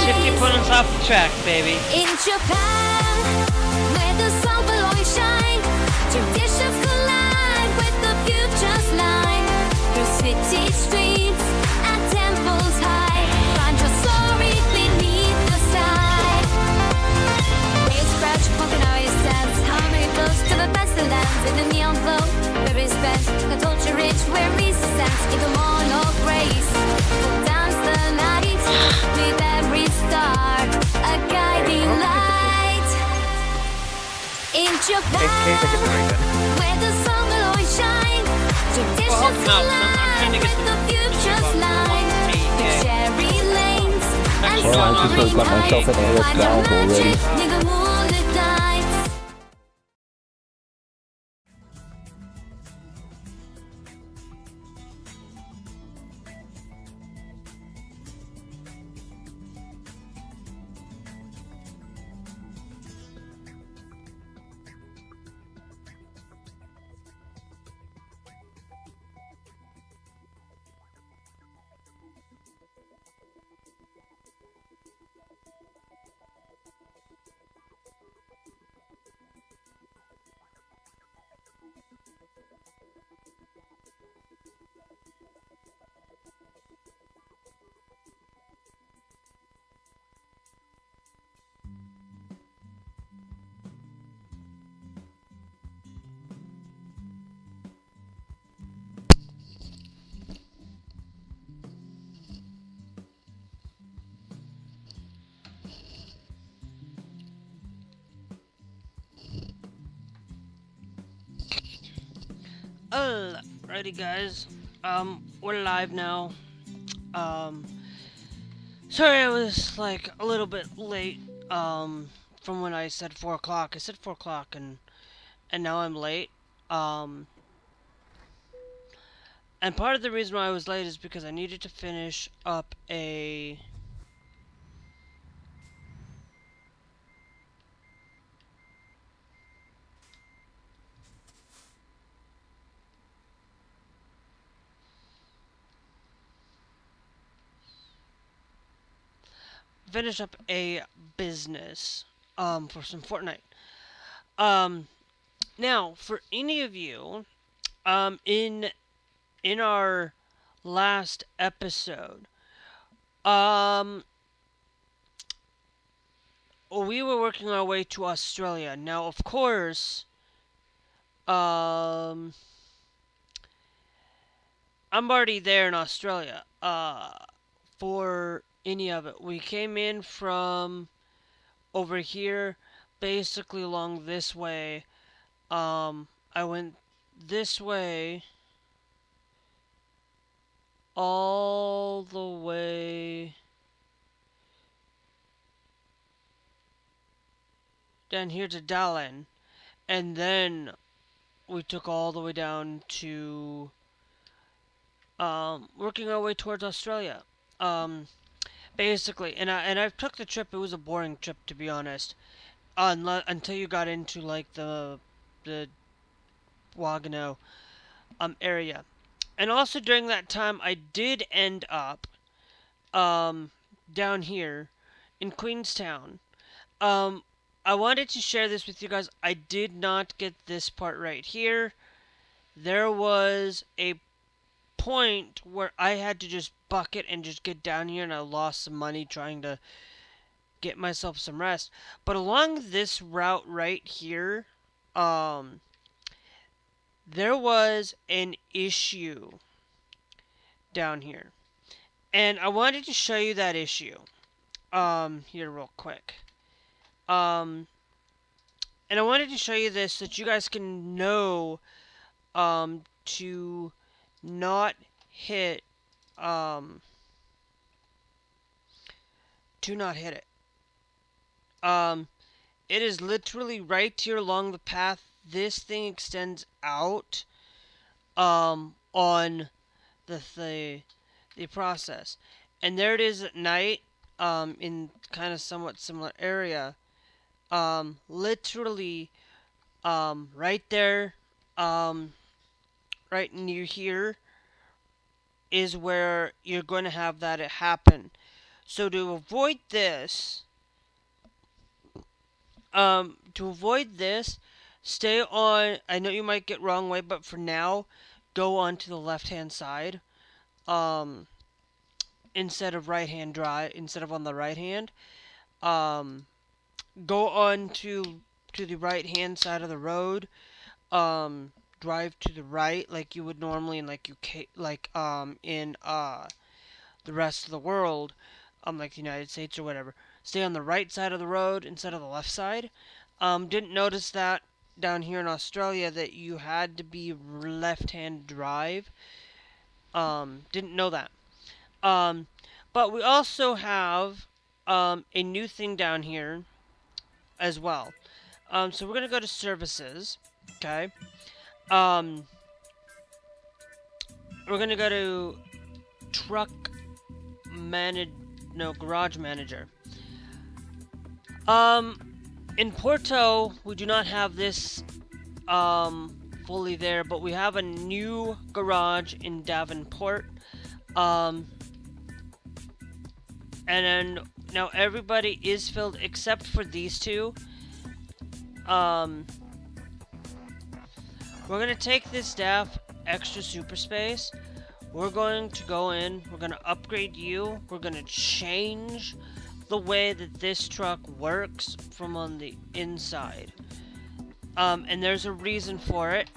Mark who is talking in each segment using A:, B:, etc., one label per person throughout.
A: if you put us off the track, baby.
B: In Japan, where the sun will always shine, traditions collide with the future's line. Through city streets and temples high, find your story beneath the sky. Waves scratch, pumping out your sense, harmony flows to the best of lands. In the neon glow, where is spent, the culture rich, where reason sense, in the morn of grace. Dance the night with every star, a guiding light. In Japan, where the sun will always shine, traditions collide with the future's line. The cherry lanes and
C: Well, I just got myself in a little
B: find your
C: valve already.
B: magic near the moonlit nights.
A: Alrighty, guys. We're live now. Sorry I was like a little bit late. From when I said 4 o'clock. I said 4 o'clock, and now I'm late. And part of the reason why I was late is because I needed to finish up a business for some Fortnite. Now for any of you in our last episode, we were working our way to Australia. Now of course I'm already there in Australia for any of it. We came in from over here, basically along this way. I went this way all the way down here to Dallin, and then we took all the way down to working our way towards Australia. Basically, and I took the trip. It was a boring trip, to be honest, until you got into like the Wagano area. And also during that time, I did end up down here in Queenstown. I wanted to share this with you guys. I did not get this part right here. There was a point where I had to just bucket and just get down here, and I lost some money trying to get myself some rest. But along this route right here, there was an issue down here, and I wanted to show you that issue here real quick. And I wanted to show you this so that you guys can know to not hit it. It is literally right here along the path. This thing extends out on the process, and there it is at night in kind of somewhat similar area. Literally right there, right near here is where you're going to have that happen. So to avoid this, stay on. I know you might get wrong way, but for now, go on to the left hand side. Um, instead of right hand drive, instead of on the right hand. Um, go on to the right hand side of the road. Drive to the right like you would normally in like UK, like in the rest of the world, like the United States or whatever. Stay on the right side of the road instead of the left side. Didn't notice that down here in Australia that you had to be left-hand drive. Didn't know that. Um, but we also have a new thing down here as well. So we're gonna go to services. Okay. Um, we're gonna go to truck manage. No, garage manager. In Porto, we do not have this fully there, but we have a new garage in Davenport. And then now everybody is filled except for these two. We're gonna take this staff extra super space. We're going to go in. We're gonna upgrade you. We're gonna change the way that this truck works from on the inside. And there's a reason for it.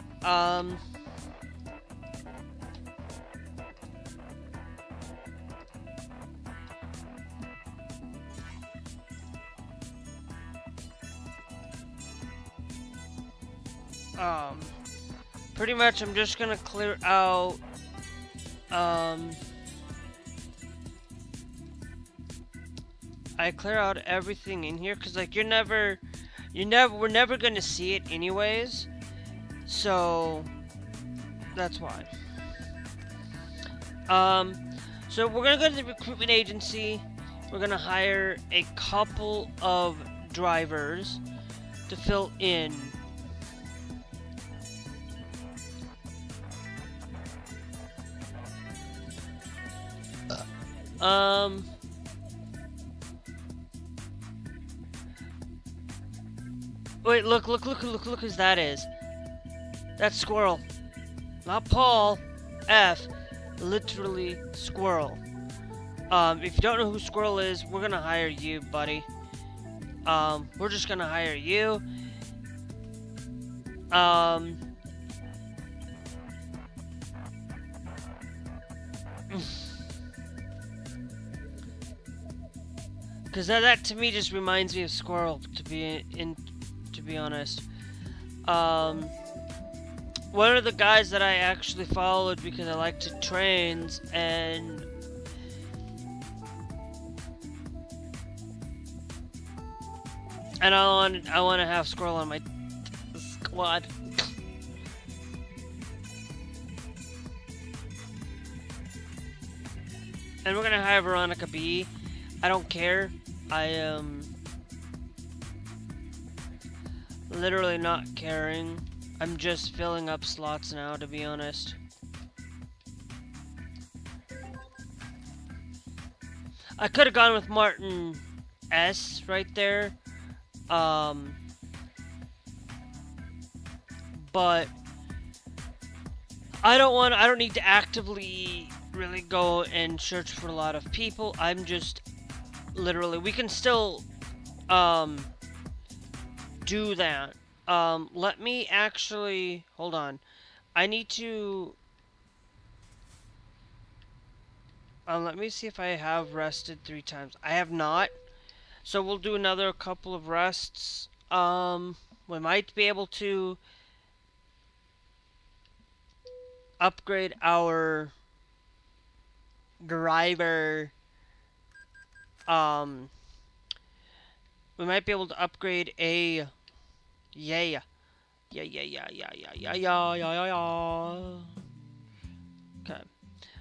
A: Pretty much I'm just gonna clear out, I clear out everything in here, cause like we're never gonna see it anyways, so that's why. So we're gonna go to the recruitment agency. We're gonna hire a couple of drivers to fill in. Wait, look whose that is. That's Squirrel. Not Paul. F. Literally Squirrel. If you don't know who Squirrel is, we're gonna hire you, buddy. We're just gonna hire you. Cause that to me just reminds me of Squirrel, to be honest. One of the guys that I actually followed because I like to trains, and I want to have Squirrel on my squad. And we're gonna hire Veronica B. I don't care. I am literally not caring. I'm just filling up slots now, to be honest. I could have gone with Martin S right there. But I don't need to actively really go and search for a lot of people. I'm just literally, we can still do that. Let me actually hold on. I need to let me see if I have rested 3 times. I have not. So we'll do another couple of rests. We might be able to upgrade our driver. We might be able to upgrade a yeah. Okay.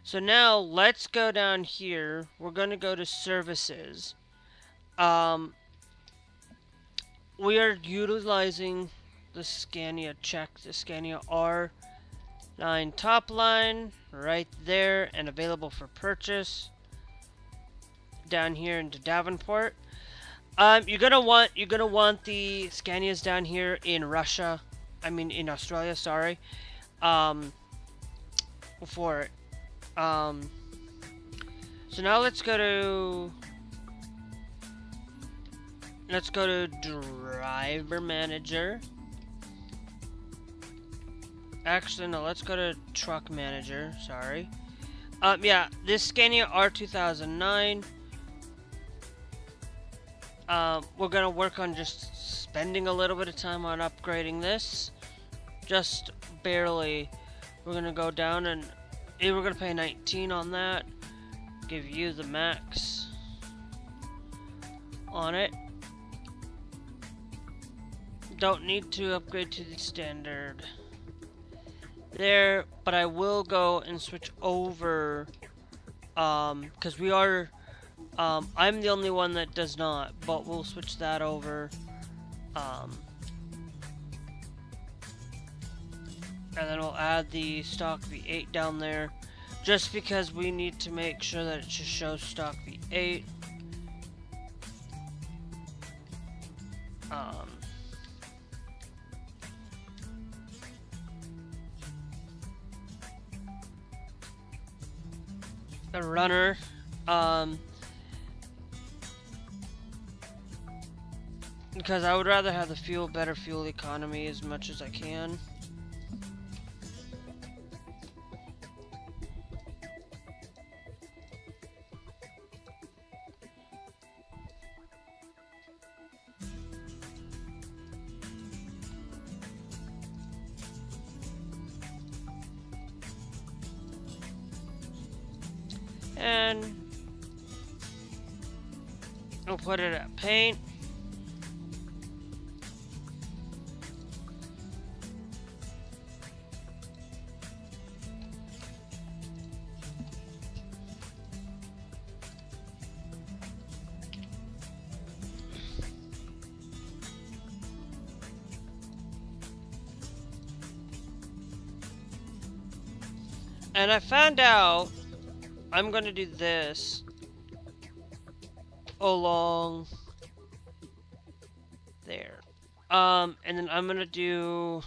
A: So now let's go down here. We're going to go to services. We are utilizing the Scania the Scania R9 top line right there and available for purchase. down here into Davenport. You're gonna want the Scanias down here in Russia. I mean in Australia. Sorry. Um, for it. So now let's go to driver manager. Actually, no, let's go to truck manager. Sorry. Yeah, this Scania R2009. We're gonna work on just spending a little bit of time on upgrading this. Just barely. We're gonna go down and we're gonna pay 19 on that. Give you the max on it. Don't need to upgrade to the standard there, but I will go and switch over because we are I'm the only one that does not, but we'll switch that over and then we'll add the stock V8 down there just because we need to make sure that it just shows stock V8. The runner, because I would rather have the better fuel economy as much as I can. And we'll put it at paint. And I found out I'm gonna do this along there. And then I'm gonna do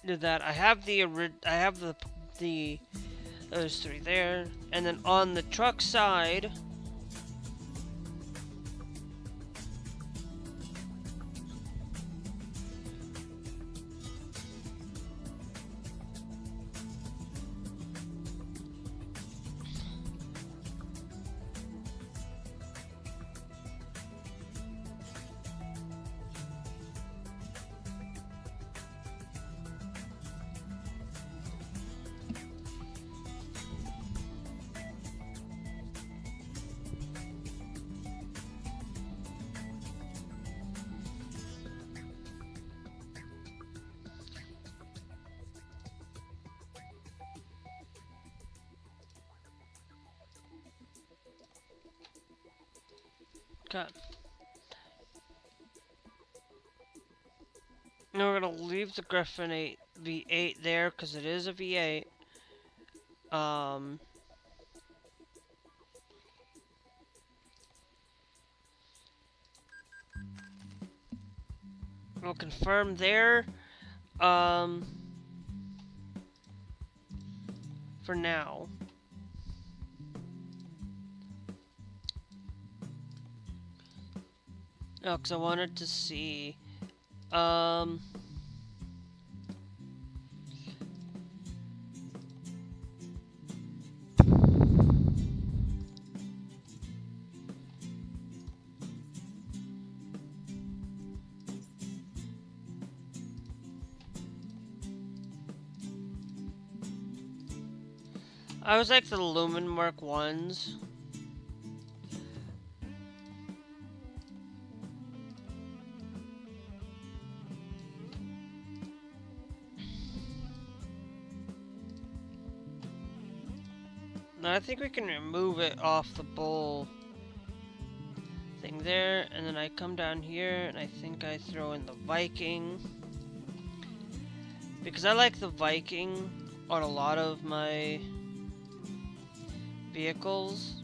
A: that. I have the those three there, and then on the truck side, cut. Now we're gonna leave the Griffin 8 V8 there because it is a V8. We'll confirm there. For now. No, because I wanted to see. I was like the Lumen Mark 1s. I think we can remove it off the bowl everything there, and then I come down here and I think I throw in the Viking. Because I like the Viking on a lot of my vehicles.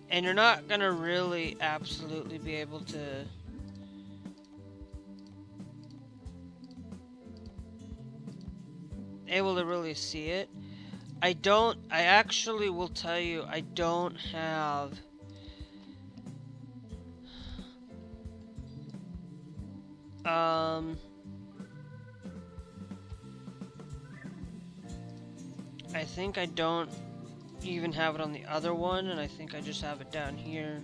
A: And you're not gonna really absolutely be able to really see it. I actually will tell you, I don't have I think I don't even have it on the other one, and I think I just have it down here.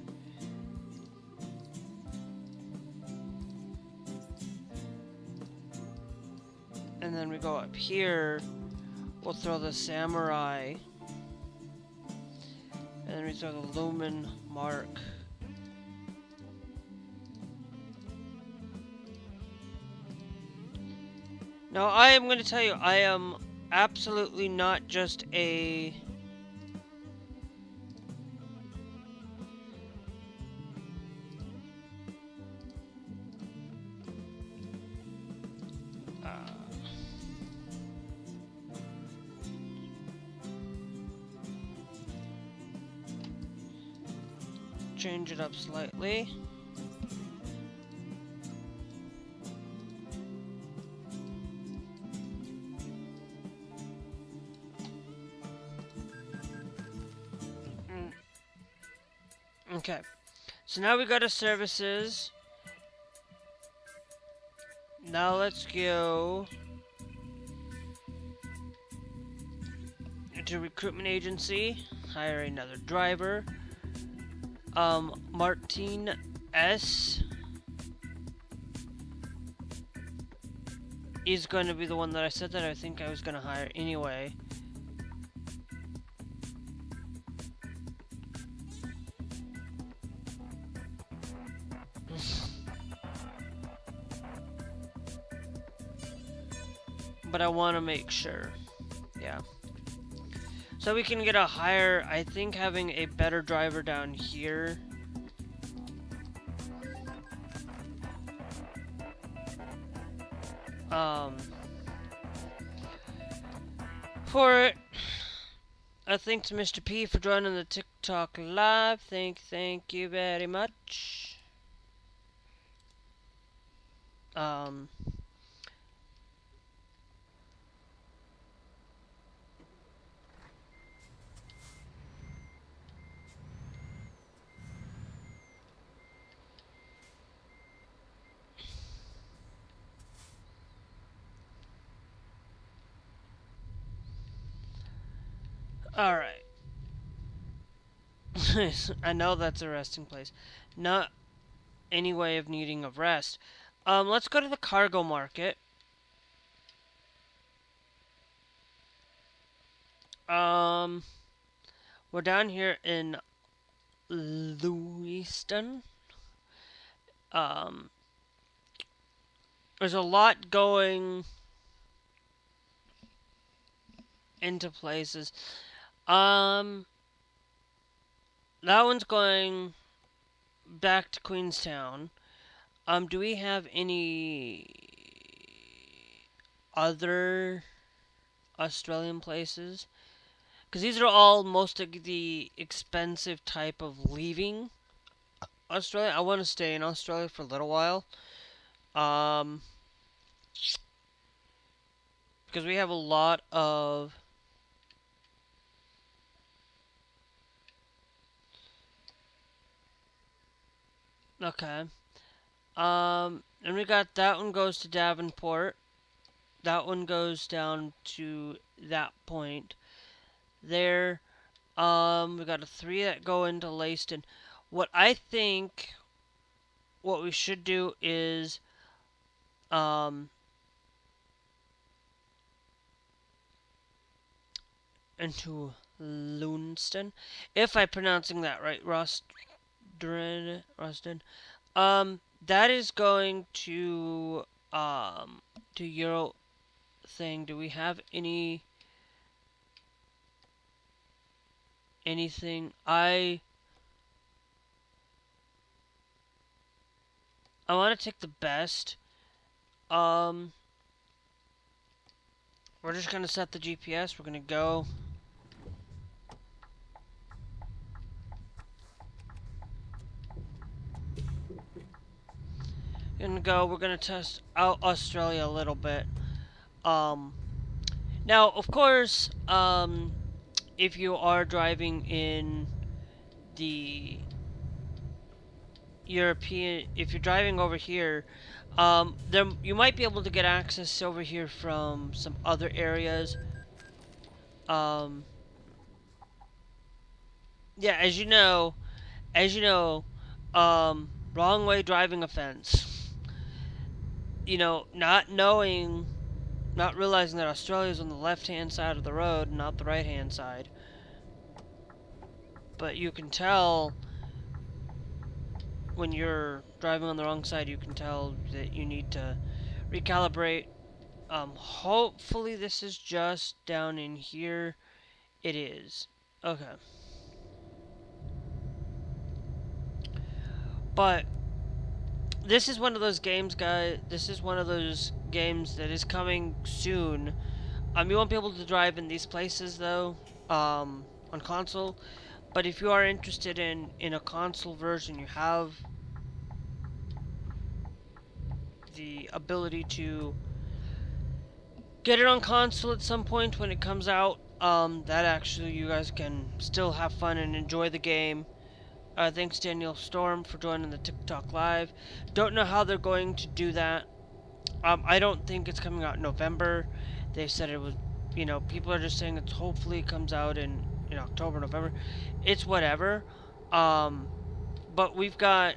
A: And then we go up here, we'll throw the Samurai, and then we throw the Lumen Mark. Now, I am going to tell you, I am absolutely not just a change it up slightly. Okay, so now we go to services. Now let's go to recruitment agency, hire another driver. Martin S is going to be the one that I said that I think I was going to hire anyway. But I want to make sure. Yeah. So we can get a higher, I think having a better driver down here. For it. Thanks Mr. P for joining the TikTok live. Thank you very much. Alright. I know that's a resting place. Not any way of needing a rest. Let's go to the cargo market. We're down here in Lewiston. There's a lot going into places. That one's going back to Queenstown. Do we have any other Australian places? Because these are all most of the expensive type of leaving Australia. I want to stay in Australia for a little while. Because we have a lot of okay. And we got that one goes to Davenport. That one goes down to that point. There. We got 3 that go into Leiston. What I think what we should do is into Lunston, if I'm pronouncing that right. Rosden. That is going to to Euro thing. Do we have anything? I want to take the best. We're just gonna set the GPS. We're gonna go. We're gonna test out Australia a little bit. Now, of course, if you are driving in the European, if you're driving over here, there you might be able to get access over here from some other areas. Um, yeah, as you know, wrong way driving offense. You know, not realizing that Australia's on the left-hand side of the road, not the right-hand side. But you can tell when you're driving on the wrong side, you can tell that you need to recalibrate. Hopefully this is just down in here. It is. Okay. But this is one of those games, guys. This is one of those games that is coming soon. You won't be able to drive in these places though, on console. But if you are interested in a console version, you have the ability to get it on console at some point when it comes out. That actually you guys can still have fun and enjoy the game. Thanks Daniel Storm for joining the TikTok live. Don't know how they're going to do that. I don't think it's coming out in November. They said it was, people are just saying it's hopefully comes out in October, November. It's whatever. But we've got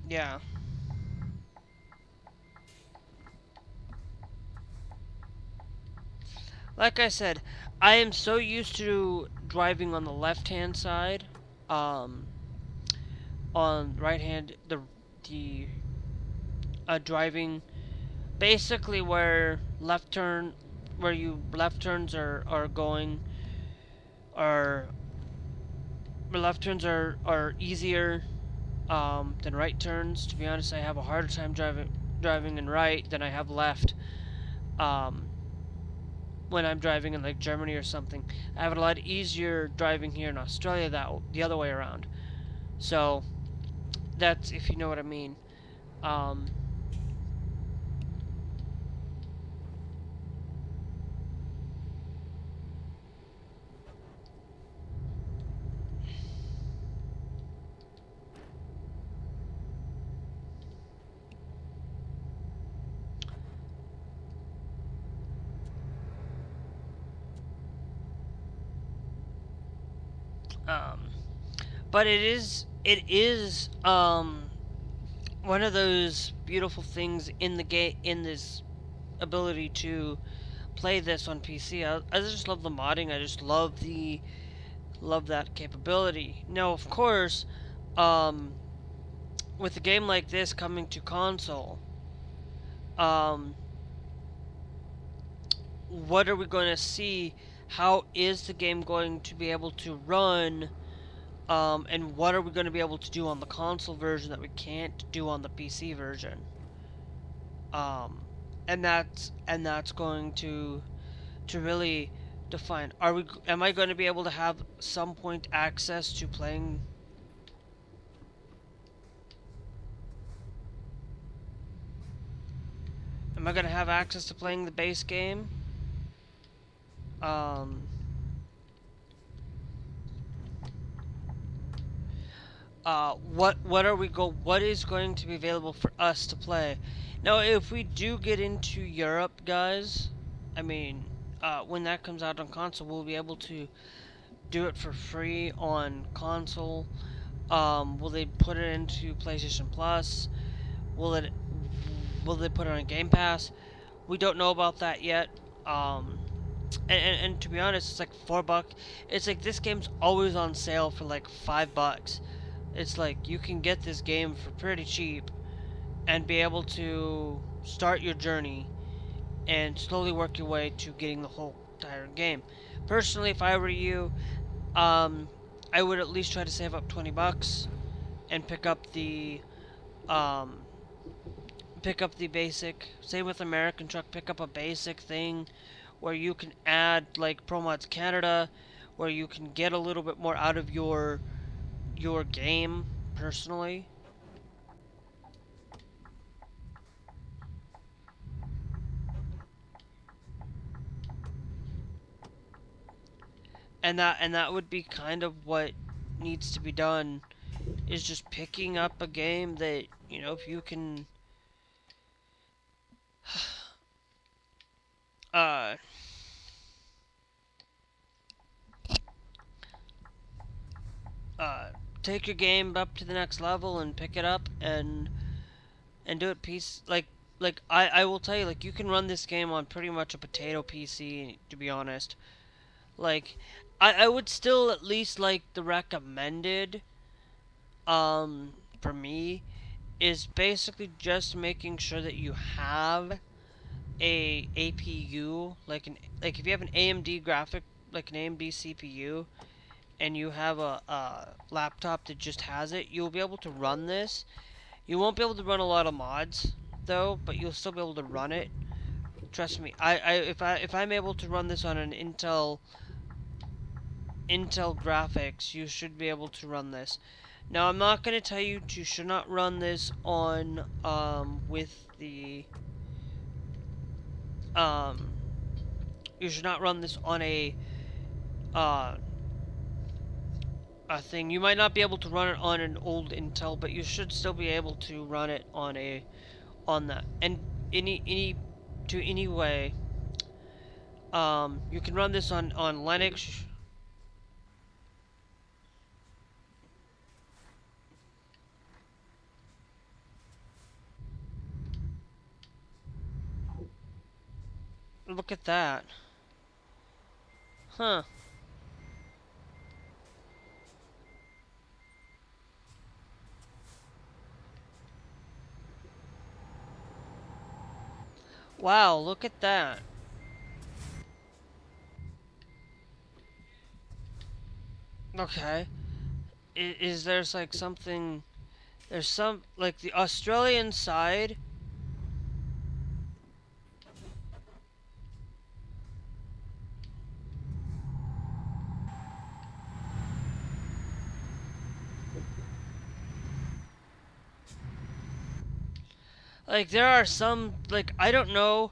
A: yeah. Like I said, I am so used to driving on the left-hand side. On right hand, the driving basically where left turns are going, are left turns are easier than right turns. To be honest, I have a harder time driving in right than I have left. When I'm driving in like Germany or something, I have it a lot easier driving here in Australia the other way around. So that's if you know what I mean. Um, um, but it is one of those beautiful things in the game, in this ability to play this on PC. I just love the modding. I just love that capability. Now, of course, with a game like this coming to console, what are we going to see? How is the game going to be able to run? And what are we going to be able to do on the console version that we can't do on the PC version? And that's going to really define. Am I going to be able to have some point access to playing? Am I going to have access to playing the base game? What is going to be available for us to play? Now, if we do get into Europe, guys, I mean, when that comes out on console, we'll be able to do it for free on console. Will they put it into PlayStation Plus? Will they put it on Game Pass? We don't know about that yet. and to be honest, it's like $4. It's like this game's always on sale for like $5. It's like you can get this game for pretty cheap and be able to start your journey and slowly work your way to getting the whole entire game. Personally, if I were you, I would at least try to save up $20 and um, pick up the basic. Same with American Truck, pick up a basic thing where you can add like Pro Mods Canada, where you can get a little bit more out of your game personally. And that would be kind of what needs to be done, is just picking up a game that, if you can uh uh take your game up to the next level and pick it up and do it like I will tell you, like, you can run this game on pretty much a potato PC, to be honest. Like, I would still at least like the recommended for me is basically just making sure that you have a APU, like if you have an AMD graphic, like an AMD CPU, and you have a laptop that just has it, you'll be able to run this. You won't be able to run a lot of mods though, but you'll still be able to run it. Trust me. If I'm able to run this on an Intel graphics, you should be able to run this. Now, I'm not going to tell you you should not run this on with the you should not run this on uh a thing. You might not be able to run it on an old Intel, but you should still be able to run it on that. And anyway, you can run this on Linux. Look at that. Huh. Wow, look at that. Okay. Is there's like something, there's some, like the Australian side. Like, there are some, like, I don't know,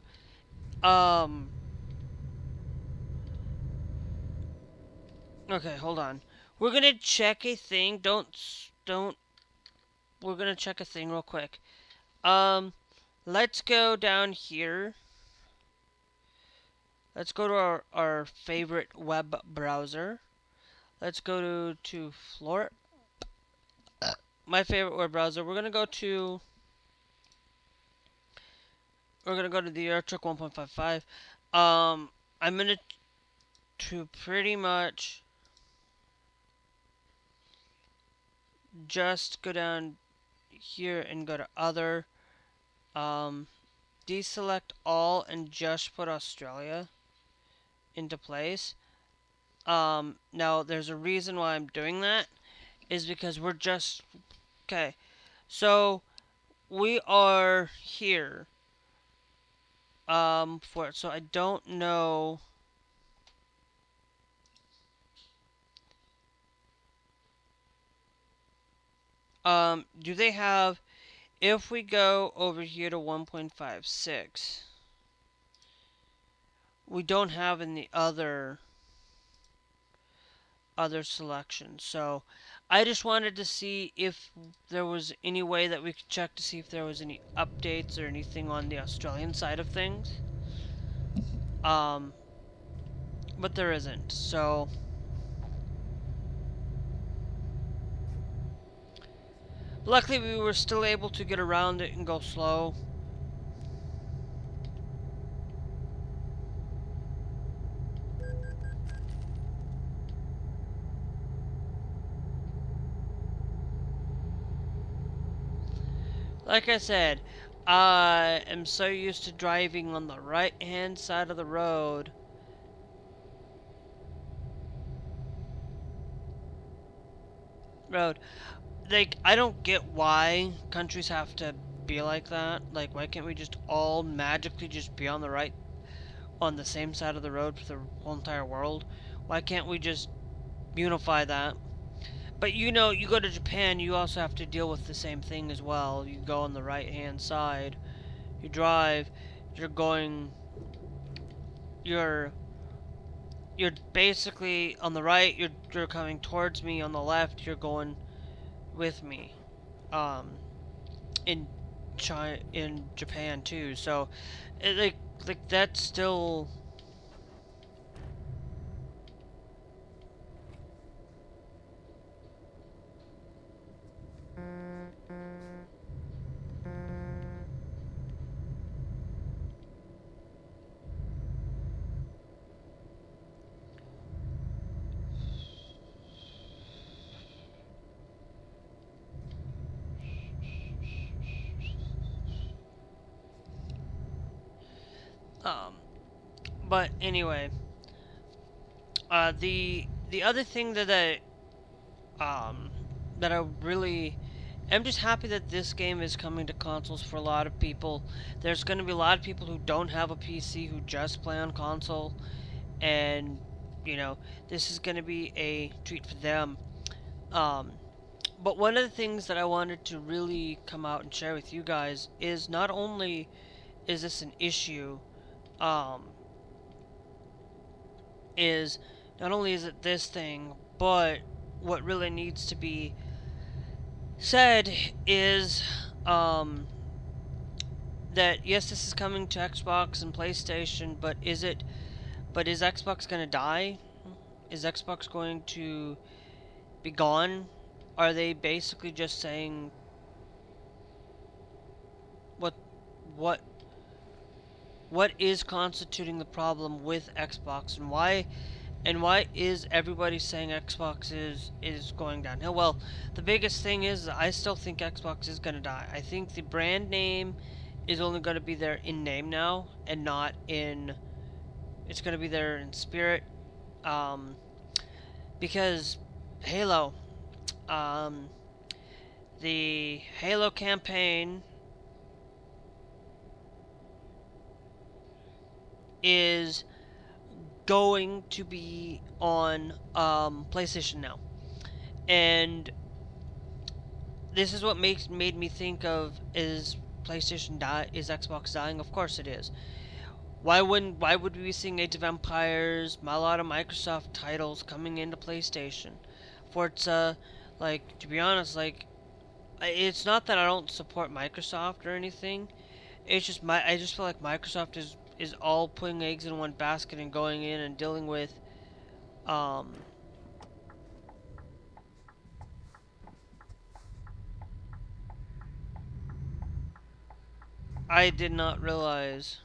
A: okay, hold on. We're gonna check a thing. Don't, we're gonna check a thing real quick. Let's go down here. Let's go to our favorite web browser. Let's go to Floor. My favorite web browser. We're gonna go to the ROG 1.55. I'm gonna to pretty much just go down here and go to other, deselect all and just put Australia into place. Now there's a reason why I'm doing that, is because we're just, okay, so we are here, for it, so I don't know. Do they have, if we go over here to 1.56, we don't have in the other selections. So I just wanted to see if there was any way that we could check to see if there was any updates or anything on the Australian side of things. But there isn't. So luckily we were still able to get around it and go slow. Like I said, I am so used to driving on the right hand side of the road. Like, I don't get why countries have to be like that. Like, why can't we just all magically just be on the right, on the same side of the road for the whole entire world? Why can't we just unify that? But you know, you go to Japan, you also have to deal with the same thing as well. You go on the right hand side, you drive, you're going, you're you're basically on the right, you're coming towards me. On the left, you're going with me. Um, in China, in Japan too. So, like that's still. Um, but anyway, the other thing that I really I'm just happy that this game is coming to consoles for a lot of people. There's going to be a lot of people who don't have a PC who just play on console, and you know this is going to be a treat for them. Um, but one of the things that I wanted to really come out and share with you guys is not only is this an issue, um, is not only is it this thing, but what really needs to be said is um, that yes, this is coming to Xbox and PlayStation, but is it? But is Xbox gonna die? Is Xbox going to be gone? Are they basically just saying what what what is constituting the problem with Xbox, and why is everybody saying Xbox is going downhill? Well, the biggest thing is I still think Xbox is going to die. I think the brand name is only going to be there in name now and not in it's going to be there in spirit, um, because Halo, um, the Halo campaign is going to be on PlayStation now, and this is what made me think of is PlayStation die is Xbox dying? Of course it is. Why would we be seeing Age of Empires, a lot of Microsoft titles coming into PlayStation? Forza, like to be honest, like it's not that I don't support Microsoft or anything. It's just I just feel like Microsoft is all putting eggs in one basket and going in and dealing with um I did not realize.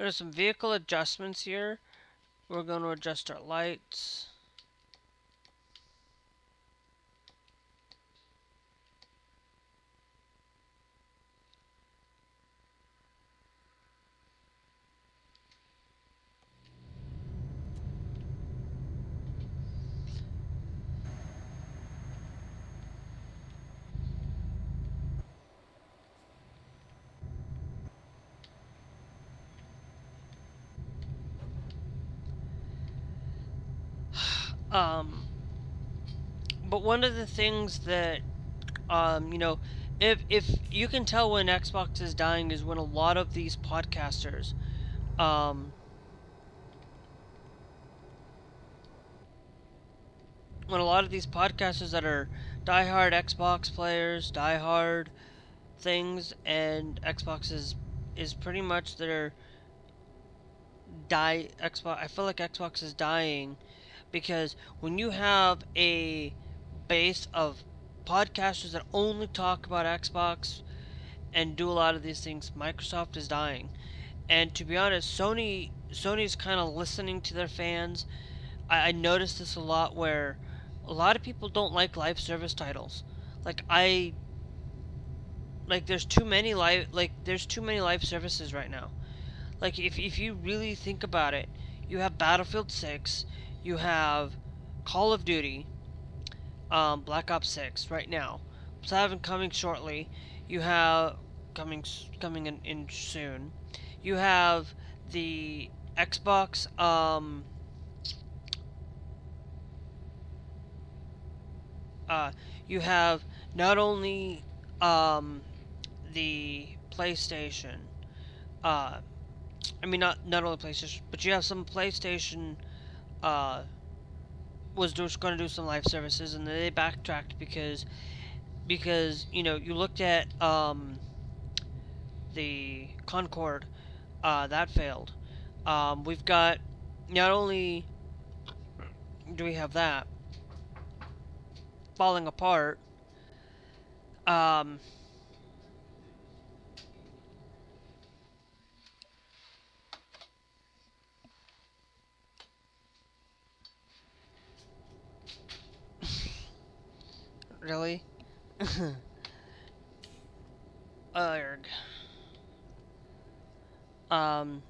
A: There's some vehicle adjustments here. We're going to adjust our lights. Um, but one of the things that you know, if you can tell when Xbox is dying is when a lot of these podcasters, um, when a lot of these podcasters that are diehard Xbox players, diehard things, and Xbox is pretty much their die Xbox. I feel like Xbox is dying because when you have a base of podcasters that only talk about Xbox and do a lot of these things, Microsoft is dying. And to be honest, Sony's kind of listening to their fans. I noticed this a lot where a lot of people don't like live service titles. Like I like there's too many live services right now. Like if you really think about it, you have Battlefield 6, you have Call of Duty, Black Ops 6 right now. 7 coming shortly. You have coming in soon. You have the Xbox you have not only the PlayStation I mean not only PlayStation, but you have some PlayStation uh was just going to do some live services, and then they backtracked because you know you looked at the Concord that failed. We've got not only do we have that falling apart, um, really, Urgh. um,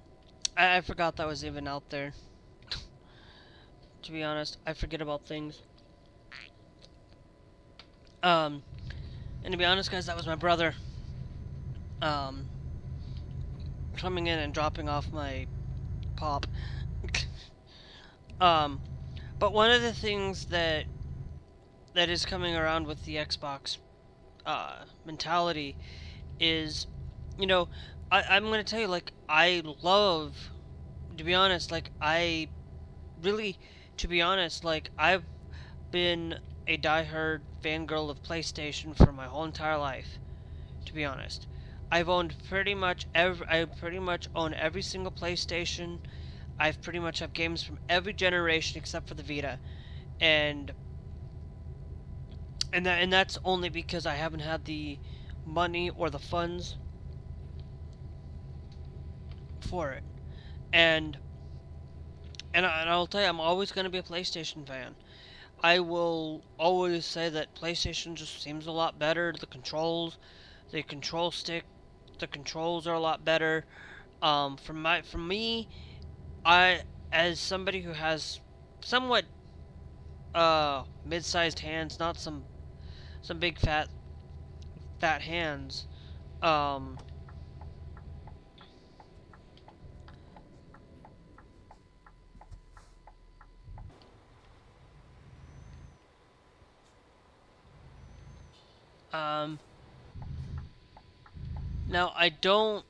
A: I forgot that was even out there. To be honest, I forget about things. Um, and to be honest, guys, that was my brother. Um, coming in and dropping off my pop. um, but one of the things that is coming around with the Xbox mentality is, you know, I'm gonna tell you, like, I love, to be honest, like, I really, to be honest, like, I've been a diehard fangirl of PlayStation for my whole entire life, to be honest. I pretty much own every single PlayStation. I've pretty much have games from every generation except for the Vita. And that's only because I haven't had the money or the funds for it. And I'll tell you, I'm always going to be a PlayStation fan. I will always say that PlayStation just seems a lot better. The control stick, the controls are a lot better. For me, I as somebody who has somewhat mid-sized hands, not some big fat hands. Um, um, Now I don't.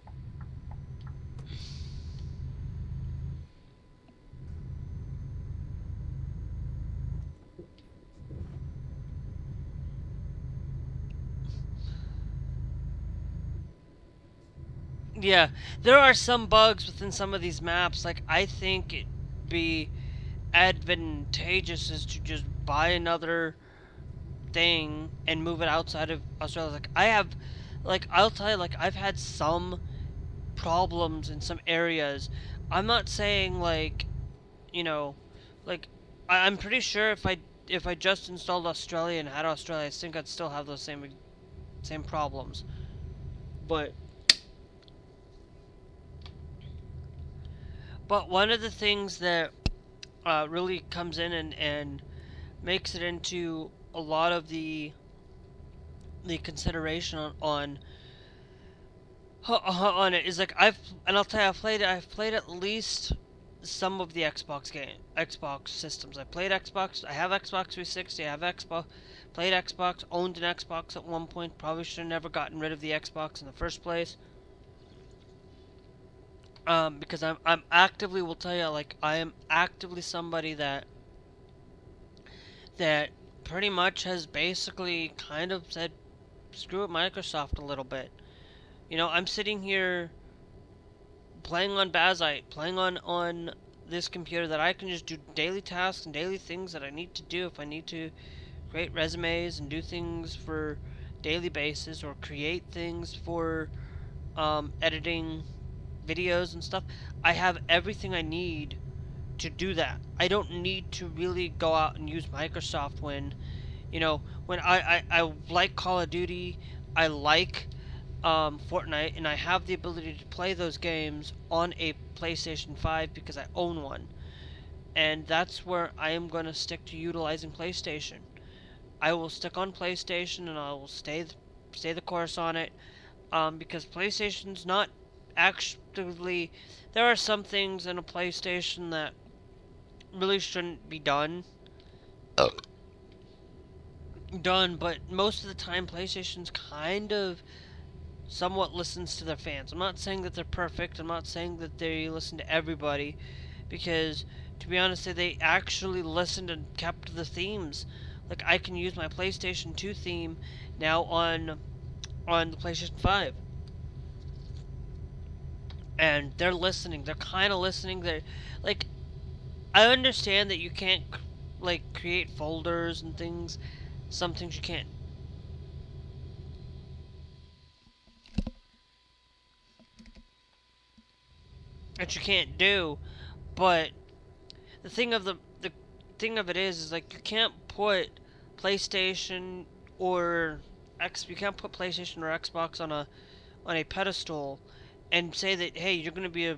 A: Yeah, there are some bugs within some of these maps. Like I think it'd be advantageous is to just buy another thing and move it outside of Australia. Like I'll tell you, like I've had some problems in some areas. I'm not saying like, you know, like I'm pretty sure if I just installed Australia and had Australia, I think I'd still have those same problems. But one of the things that really comes in and makes it into a lot of the consideration on it is like I'll tell you I've played at least some of the Xbox systems. I have Xbox 360, I have Xbox played Xbox, owned an Xbox at one point, probably should have never gotten rid of the Xbox in the first place. Because I'm actively will tell you, like I am actively somebody that pretty much has basically kind of said screw it Microsoft a little bit. You know, I'm sitting here playing on Bazite, playing on this computer that I can just do daily tasks and daily things that I need to do if I need to create resumes and do things for daily basis, or create things for editing videos and stuff. I have everything I need to do that. I don't need to really go out and use Microsoft when, when I like Call of Duty, I like Fortnite, and I have the ability to play those games on a PlayStation 5 because I own one. And that's where I am going to stick to utilizing PlayStation. I will stick on PlayStation and I will stay the course on it, because PlayStation's not actually. There are some things in a PlayStation that really shouldn't be done. But most of the time, PlayStation's kind of somewhat listens to their fans. I'm not saying that they're perfect. I'm not saying that they listen to everybody, because to be honest, they actually listened and kept the themes. Like, I can use my PlayStation 2 theme now on the PlayStation 5. And they're listening. They're kind of listening. They're like, I understand that you can't like create folders and things. Some things you can't. That you can't do, but the thing of the thing of it is like, you can't put PlayStation or you can't put PlayStation or Xbox on a pedestal and say that, hey, you're going to be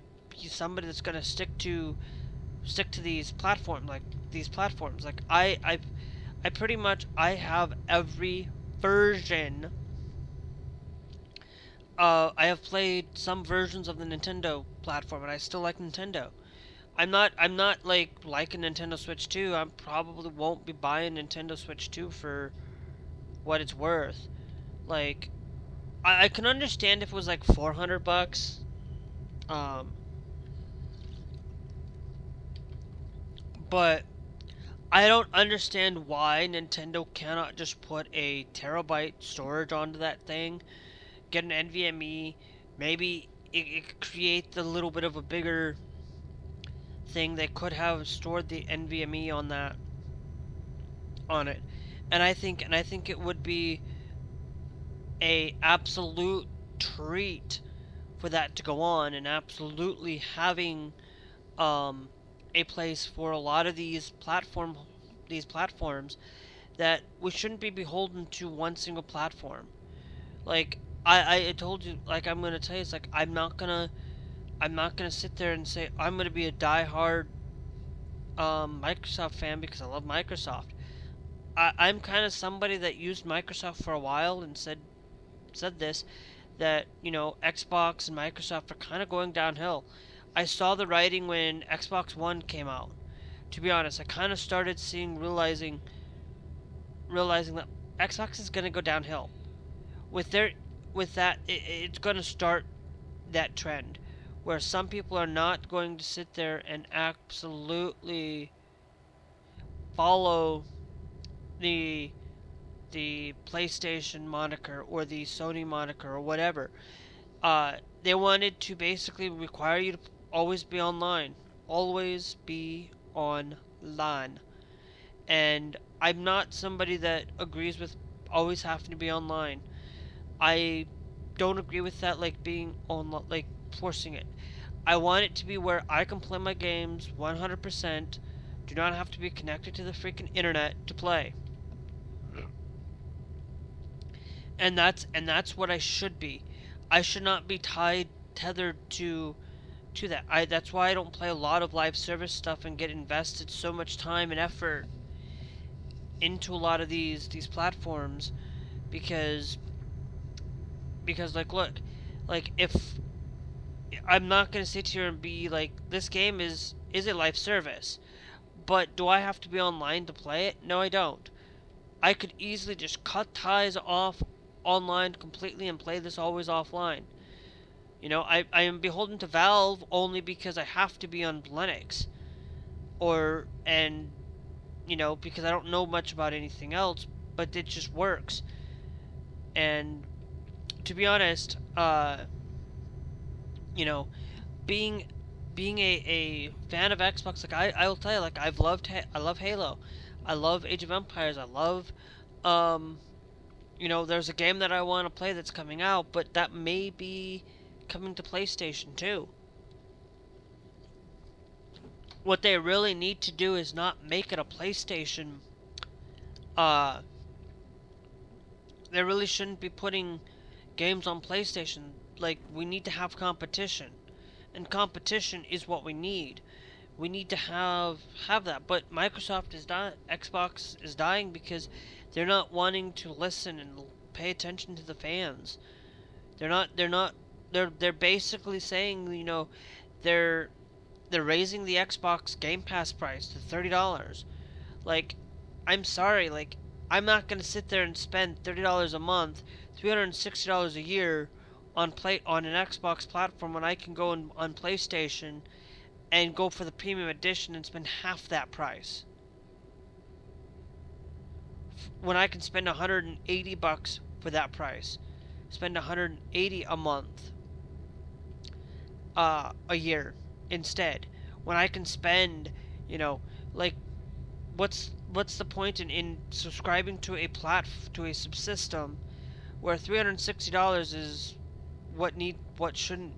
A: somebody that's going to stick to these platforms, like I pretty much, I have every version. I have played some versions of the Nintendo platform, and I still like Nintendo. I'm not like a Nintendo Switch 2. I probably won't be buying Nintendo Switch 2 for what it's worth. Like, I can understand if it was like $400. But I don't understand why Nintendo cannot just put a terabyte storage onto that thing, get an NVMe, maybe it could create a little bit of a bigger thing. They could have stored the NVMe on it, and I think it would be a absolute treat for that to go on, and absolutely having a place for a lot of these platforms, that we shouldn't be beholden to one single platform. Like, I told you, like, I'm gonna tell you, it's like, I'm not gonna sit there and say I'm gonna be a diehard Microsoft fan because I love Microsoft. I'm kind of somebody that used Microsoft for a while and said this, that Xbox and Microsoft are kind of going downhill. I saw the writing when Xbox One came out. To be honest, I kind of started realizing that Xbox is going to go downhill. With that, it's going to start that trend where some people are not going to sit there and absolutely follow the PlayStation moniker or the Sony moniker or whatever. They wanted to basically require you to always be online. Always be online. And I'm not somebody that agrees with always having to be online. I don't agree with that, like being on, like forcing it. I want it to be where I can play my games 100%. Do not have to be connected to the freaking internet to play. And that's what I should be. I should not be tethered to that. That's why I don't play a lot of live service stuff and get invested so much time and effort into a lot of these platforms, because like, look, like, if I'm not gonna sit here and be like, this game is a live service, but do I have to be online to play it? No, I don't. I could easily just cut ties off online completely and play this always offline. I am beholden to Valve only because I have to be on Linux, because I don't know much about anything else, but it just works. And to be honest, being a fan of Xbox, like, I will tell you, like, I love Halo. I love Age of Empires. I love, um, there's a game that I want to play that's coming out, but that may be coming to PlayStation too. What they really need to do is not make it a PlayStation. Uh, they really shouldn't be putting games on PlayStation. Like, we need to have competition, and competition is what we need. We need to have that. But Microsoft is dying. Xbox is dying because they're not wanting to listen and pay attention to the fans. They're not. They're not. They're basically saying, they're they're raising the Xbox Game Pass price to $30. Like, I'm sorry. Like, I'm not gonna sit there and spend $30 a month, $360 a year on an Xbox platform when I can go on PlayStation and go for the premium edition and spend half that price. When I can spend $180 for that price, spend $180 a month, a year instead. When I can spend, like, what's the point in subscribing to to a subsystem where $360 is what shouldn't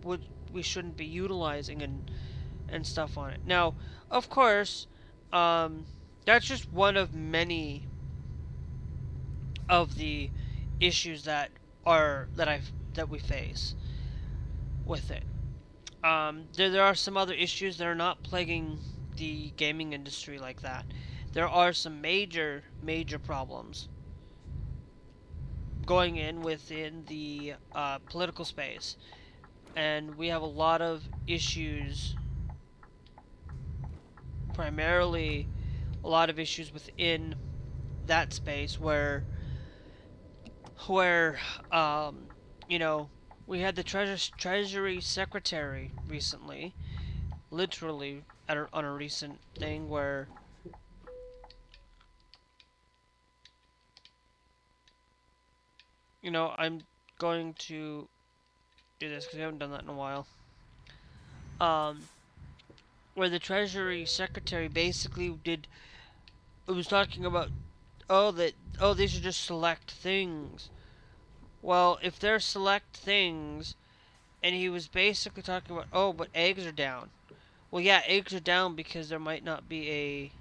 A: what we shouldn't be utilizing and stuff on it. Now, of course, that's just one of many of the issues that we face with it. There are some other issues that are not plaguing the gaming industry like that. There are some major problems going within the political space, and we have a lot of issues, primarily a lot of issues within that space where you know we had the Treasury Secretary recently, literally on a recent thing where I'm going to do this because we haven't done that in a while. Um, where the Treasury Secretary basically was talking about, these are just select things. Well, if they're select things, and he was basically talking about, but eggs are down. Well, yeah, eggs are down because there might not be a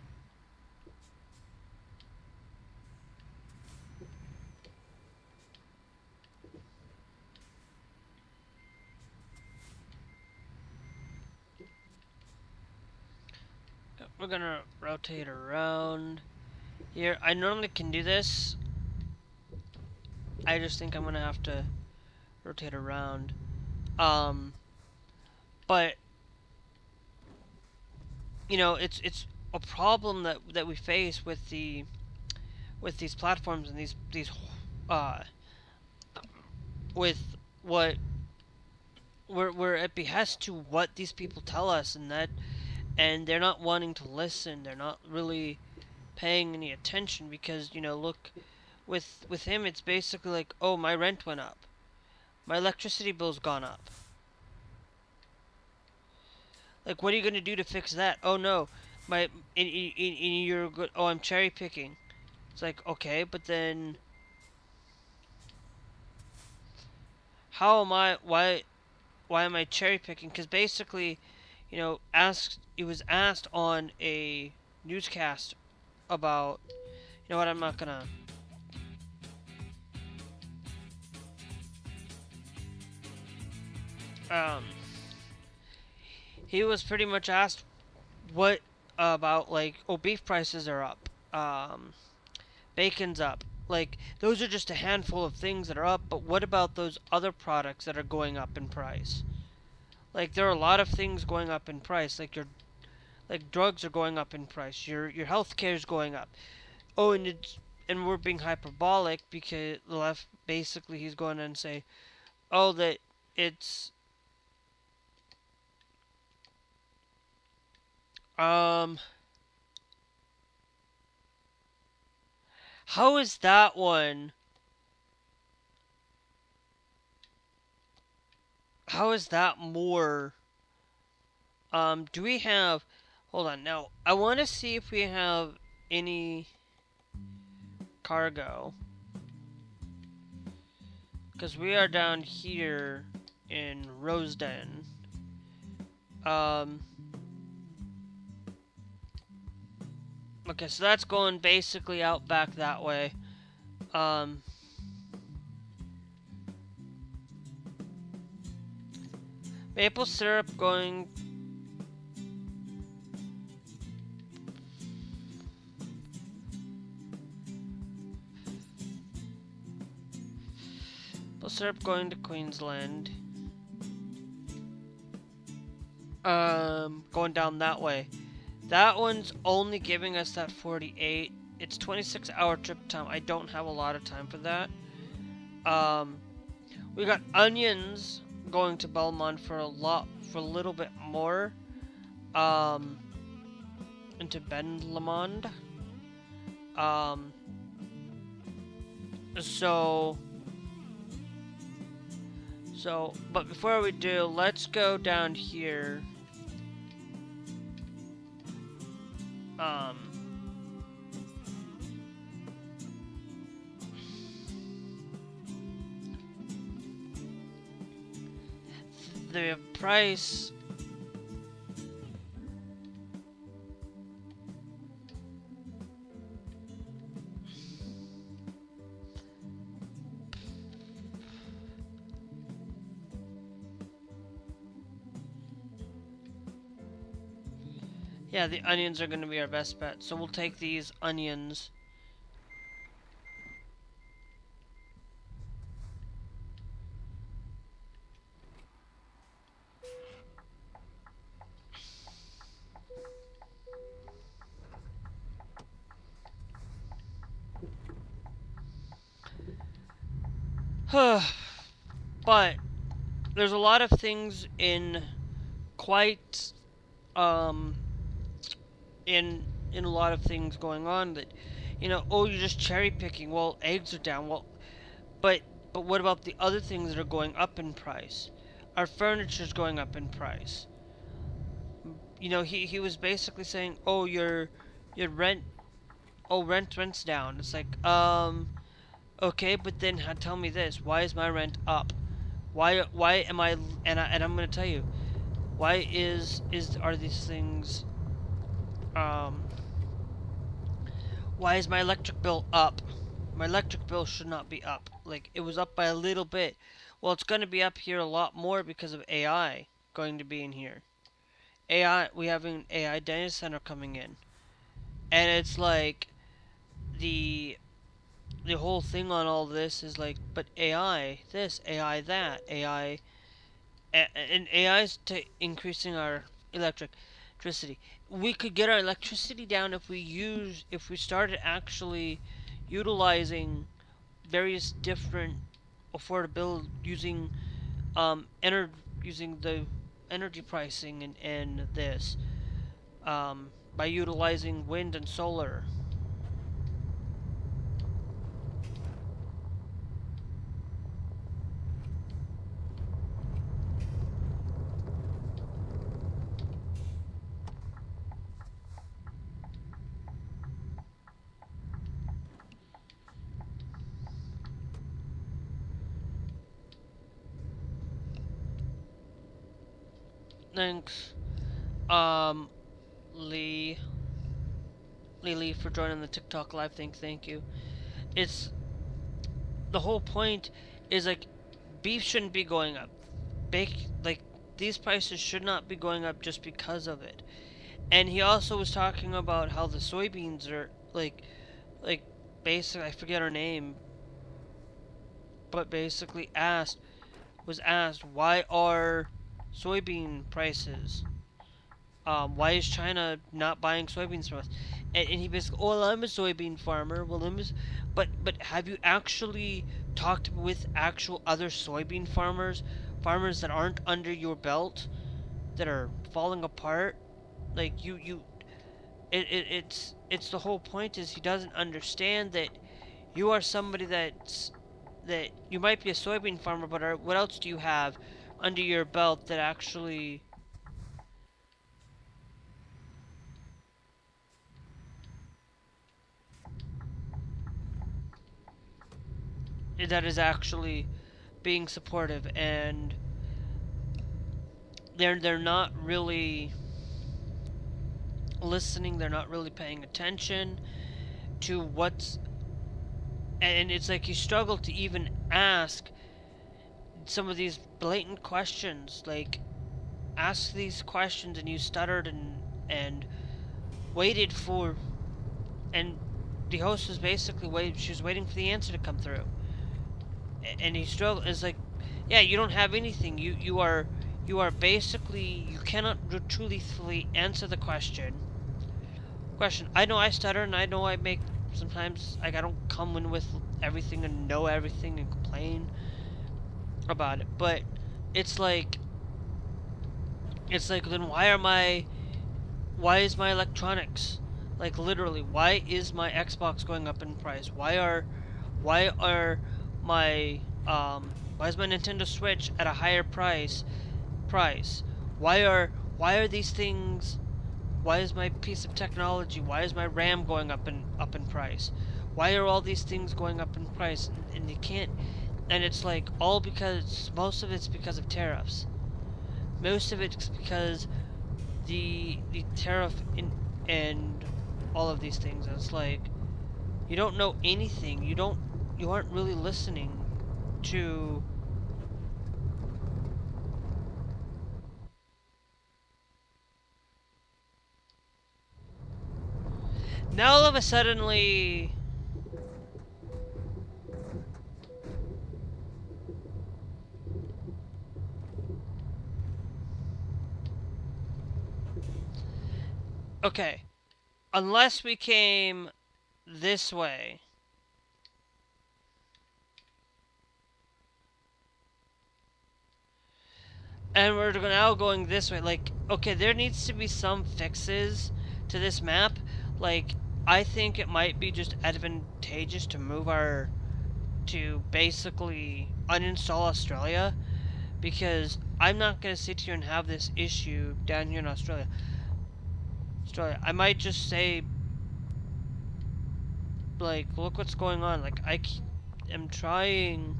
A: we're gonna rotate around here. I normally can do this. I just think I'm gonna have to rotate around. But it's a problem that we face with these platforms and these uh with what we're at behest to what these people tell us, and they're not wanting to listen. They're not really paying any attention because look, with him it's basically like, oh, my rent went up, my electricity bill's gone up. Like, what are you gonna do to fix that? Oh no, in you're good. Oh, I'm cherry picking. It's like, okay, but then how am I? Why am I cherry picking? Because basically, it was asked on a newscast about. You know what? I'm not gonna. Um, he was pretty much asked what about, like, beef prices are up, bacon's up. Like, those are just a handful of things that are up, but what about those other products that are going up in price? Like, there are a lot of things going up in price. Like drugs are going up in price. Your healthcare is going up. Oh, and we're being hyperbolic because the left basically he's going to say, oh, that it's how is that one? How is that more? Do we have? Hold on. Now, I want to see if we have any cargo. Because we are down here in Rosedden. Okay, so that's going basically out back that way. Maple syrup going... Maple syrup going to Queensland. Going down that way. That one's only giving us that 48. It's 26-hour trip time. I don't have a lot of time for that. We got onions going to Belmont for a little bit more. Into Ben Lamond. But before we do, let's go down here. The price... Yeah, the onions are going to be our best bet, so we'll take these onions. But there's a lot of things in quite in a lot of things going on that, you know, oh, you're just cherry picking. Well, eggs are down. Well, but what about the other things that are going up in price? Our furniture's going up in price. You know, he was basically saying, oh, your rent, oh, rent's down. It's like, okay, but then tell me this: why is my rent up? Why am I? And I'm gonna tell you, why are these things? Why is my electric bill up? My electric bill should not be up. Like, it was up by a little bit. Well, it's gonna be up here a lot more because of AI going to be in here. We have an AI data center coming in, and it's like the whole thing on all this is like, but AI this, AI that, AI, and AI is increasing our electricity. We could get our electricity down if we started actually utilizing various different affordability using using the energy pricing and this by utilizing wind and solar. Thanks, Lee for joining the TikTok live thing. Thank you. It's the whole point is like beef shouldn't be going up. Like these prices should not be going up just because of it. And he also was talking about how the soybeans are like basically, I forget her name, but basically was asked why are soybean prices, why is China not buying soybeans from us? And he basically, oh, well, I'm a soybean farmer. Well, but have you actually talked with actual other soybean farmers that aren't under your belt, that are falling apart? Like it's the whole point is he doesn't understand that you are somebody that you might be a soybean farmer, but what else do you have under your belt that actually that is actually being supportive, and they're not really listening. They're not really paying attention to what's, and it's like you struggle to even ask some of these blatant questions. Like, ask these questions and you stuttered and waited for, and the host was basically she was waiting for the answer to come through, and he struggled. It's like, yeah, you don't have anything. You are basically, you cannot truthfully answer the question. I know I stutter, and I know I make, sometimes like I don't come in with everything and know everything and complain about it, but it's like then why is my electronics, like literally, why is my Xbox going up in price? Why are my why is my Nintendo Switch at a higher price? Why are these things, why is my piece of technology, why is my RAM going up in price? Why are all these things going up in price? And you can't, and it's like all because, most of it's because of tariffs. Most of it's because the tariff and all of these things. And it's like, you don't know anything. You aren't really listening to. Now all of a suddenly, okay, unless we came this way. And we're now going this way. Like, okay, there needs to be some fixes to this map. Like, I think it might be just advantageous to to basically uninstall Australia, because I'm not going to sit here and have this issue down here in Australia. I might just say, like, look what's going on. Like, I am trying.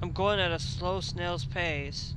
A: I'm going at a slow snail's pace.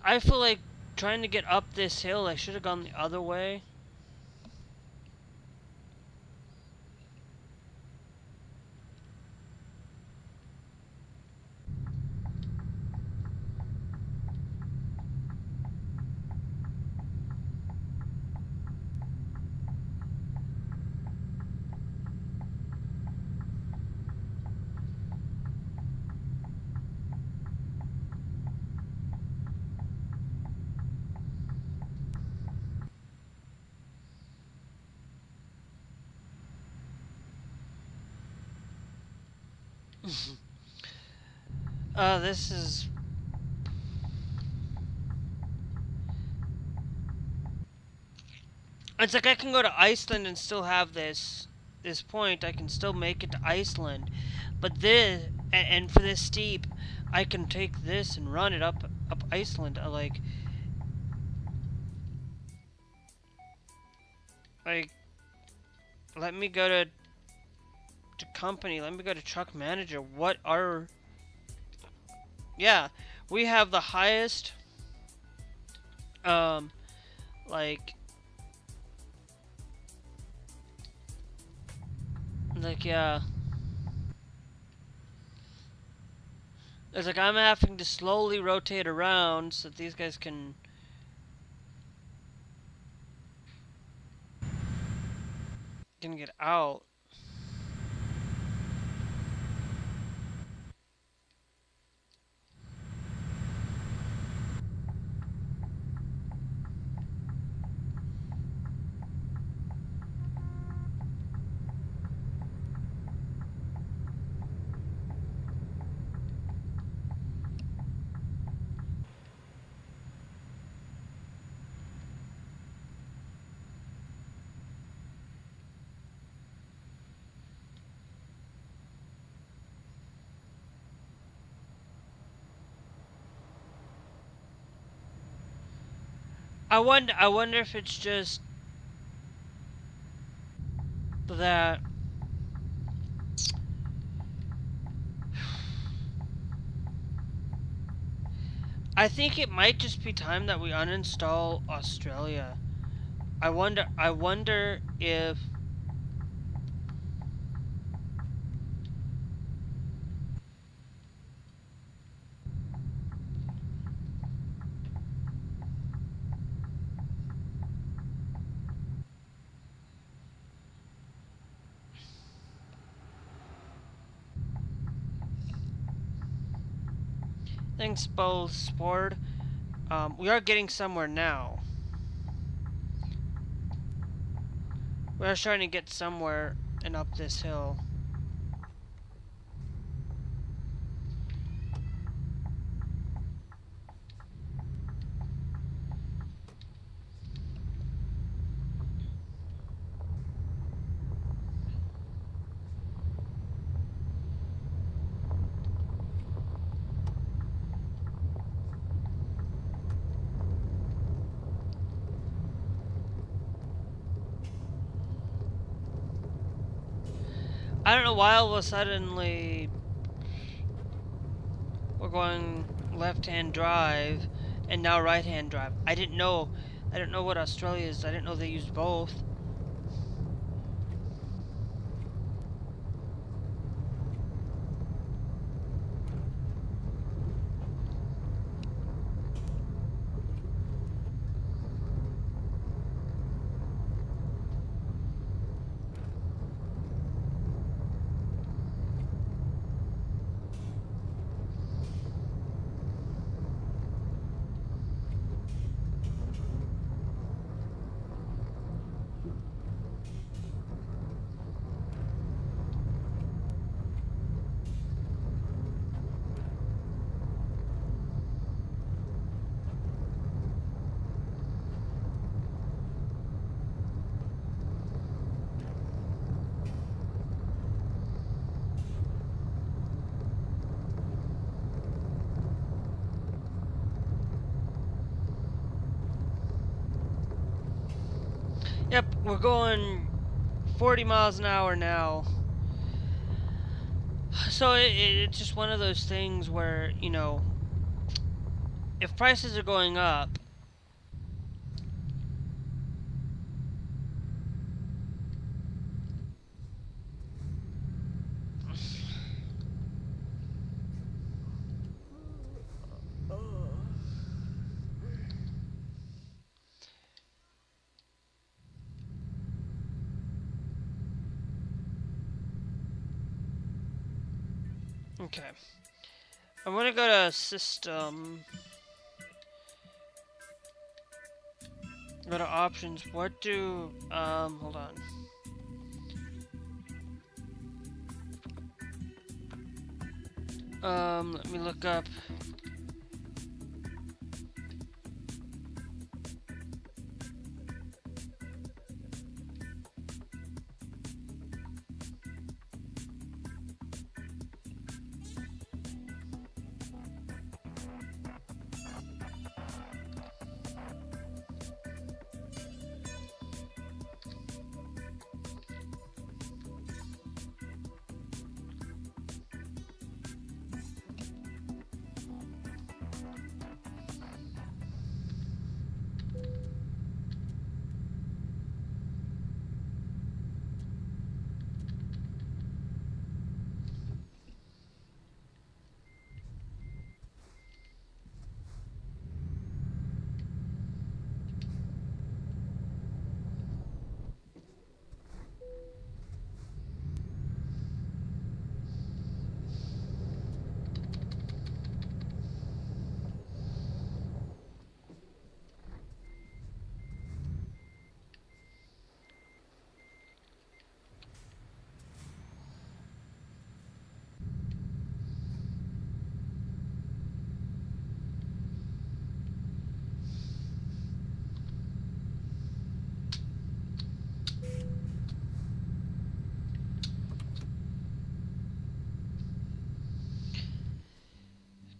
A: I feel like trying to get up this hill, I should have gone the other way. This is. It's like I can go to Iceland and still have this point. I can still make it to Iceland, but this, and for this steep, I can take this and run it up Iceland. Like, let me go to company. Let me go to truck manager. What are? Yeah, we have the highest Um, like, yeah. It's like I'm having to slowly rotate around so that these guys can get out. I wonder if it's just that I think it might just be time that we uninstall Australia. I wonder if thanks both Sport. We are getting somewhere now. We are trying to get somewhere and up this hill. I don't know why all of a suddenly we're going left-hand drive and now right-hand drive. I didn't know. I don't know what Australia is. I didn't know they used both. Yep, we're going 40 miles an hour now. So it's just one of those things where, if prices are going up, okay. I'm gonna go to system, go to options. What do, hold on. Let me look up.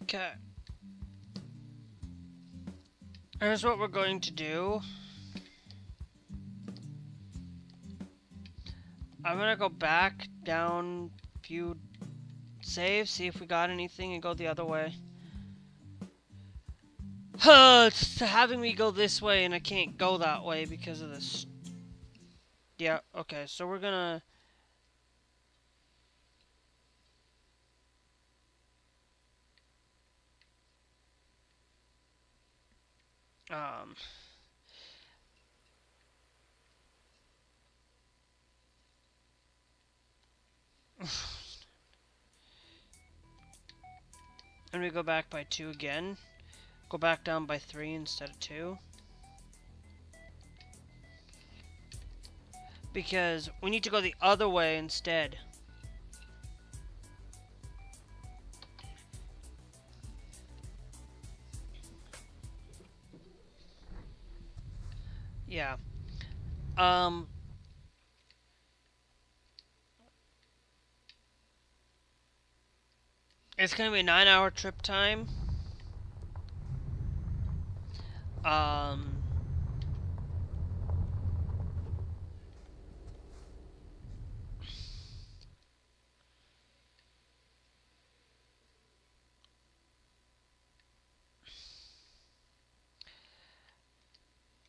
A: Okay. Here's what we're going to do. I'm gonna go back down a few saves, see if we got anything, and go the other way. It's having me go this way, and I can't go that way because of this. Yeah, okay, so we're gonna... Um... and we go back by 2 again. Go back down by 3 instead of 2. Because we need to go the other way instead. Yeah. It's gonna be a 9-hour trip time.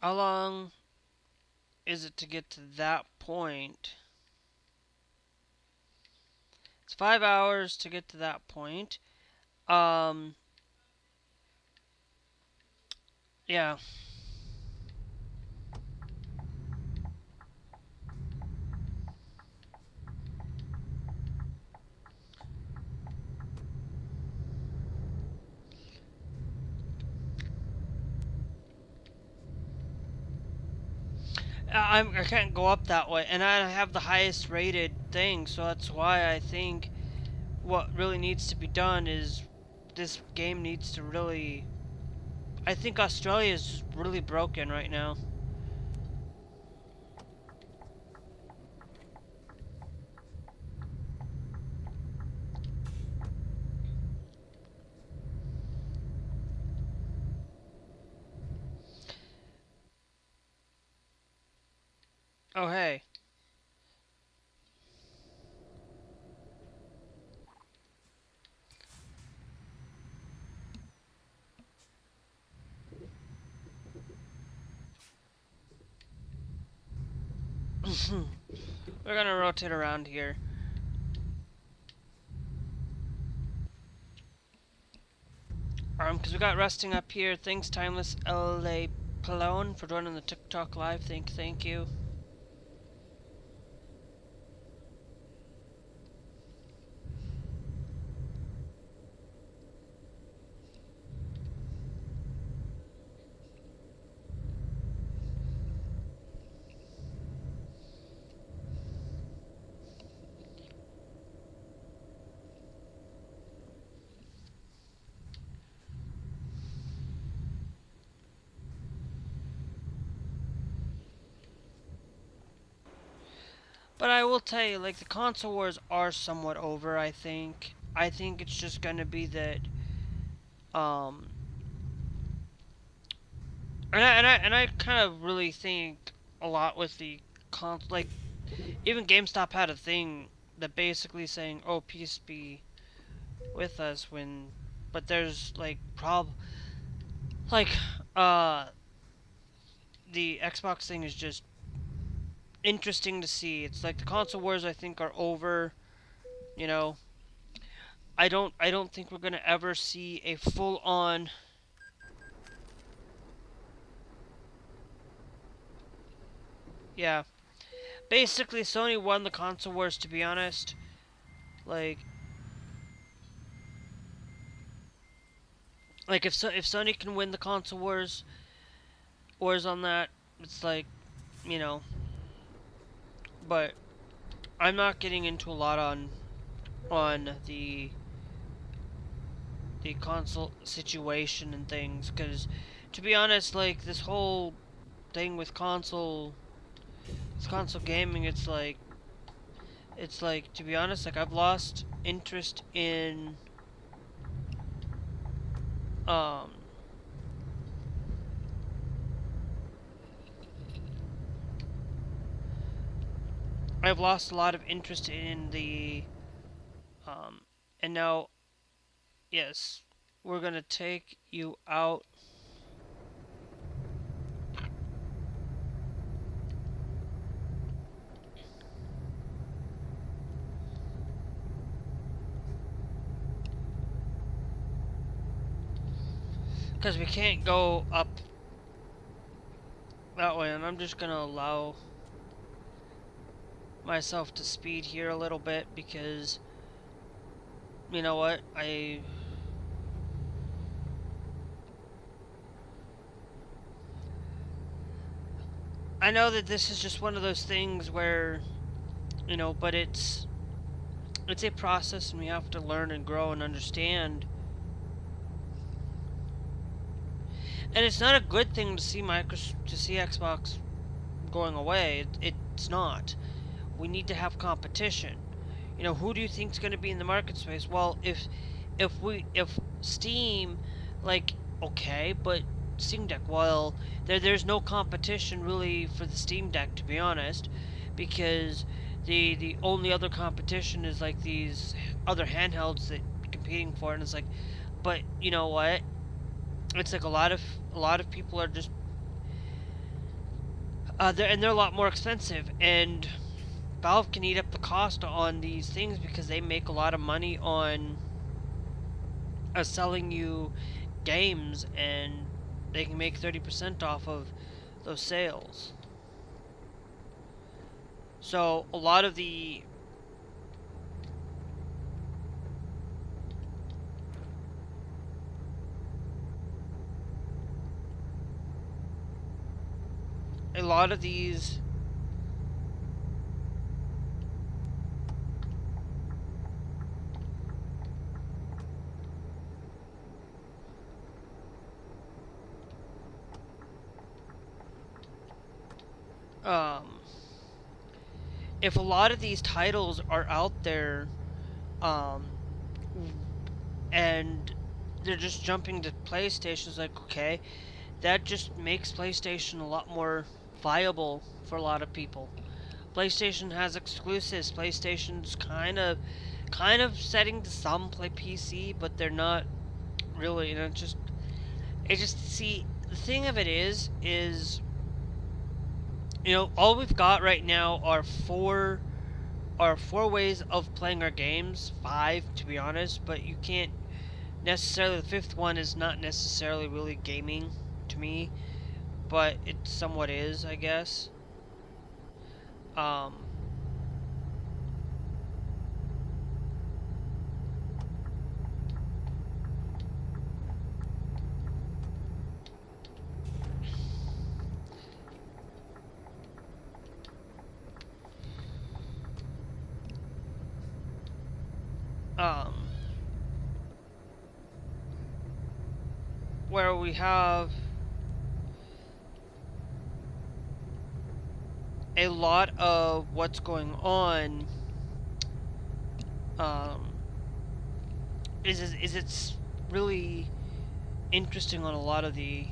A: How long is it to get to that point? It's 5 hours to get to that point. Yeah. I can't go up that way, and I have the highest rated thing, so that's why I think what really needs to be done is this game needs to really... I think Australia is really broken right now. Oh, hey. We're gonna rotate around here. Because we got resting up here. Thanks, Timeless LA Palone, for joining the TikTok live. Thank you. But I will tell you, like, the console wars are somewhat over, I think. I think it's just gonna be that, and I kind of really think a lot with the like, even GameStop had a thing that basically saying, oh, peace be with us, but there's, like, like, the Xbox thing is just interesting to see. It's like the console wars, I think, are over. You know, I don't think we're gonna ever see a full on. Yeah, basically Sony won the console wars. To be honest, like if Sony can win the console wars on that, it's like, you know. But I'm not getting into a lot on the console situation and things, because to be honest, like, this whole thing with console gaming, it's like to be honest, like, I've lost interest in Um, I've lost a lot of interest in the, and now, yes, we're gonna take you out. Because we can't go up that way, and I'm just gonna allow myself to speed here a little bit because, you know what, I know that this is just one of those things where, you know, but it's a process and we have to learn and grow and understand. And it's not a good thing to see Xbox going away. It's not. We need to have competition. You know, who do you think is going to be in the market space? Well, if Steam, like, okay, but Steam Deck, well, there's no competition really for the Steam Deck, to be honest, because the only other competition is like these other handhelds that you're competing for, and it's like, but you know what? It's like a lot of people are just they're a lot more expensive, and Valve can eat up the cost on these things because they make a lot of money on selling you games, and they can make 30% off of those sales. So a lot of the these if a lot of these titles are out there, um, and they're just jumping to PlayStation, it's like, okay, that just makes PlayStation a lot more viable for a lot of people. PlayStation has exclusives. PlayStation's kind of setting to some play PC, but they're not really. You know, see, the thing of it is you know, all we've got right now are four ways of playing our games. Five, to be honest, but you can't necessarily. The fifth one is not necessarily really gaming to me, but it somewhat is, I guess. Um, um, where we have a lot of what's going on, is it's really interesting on a lot of these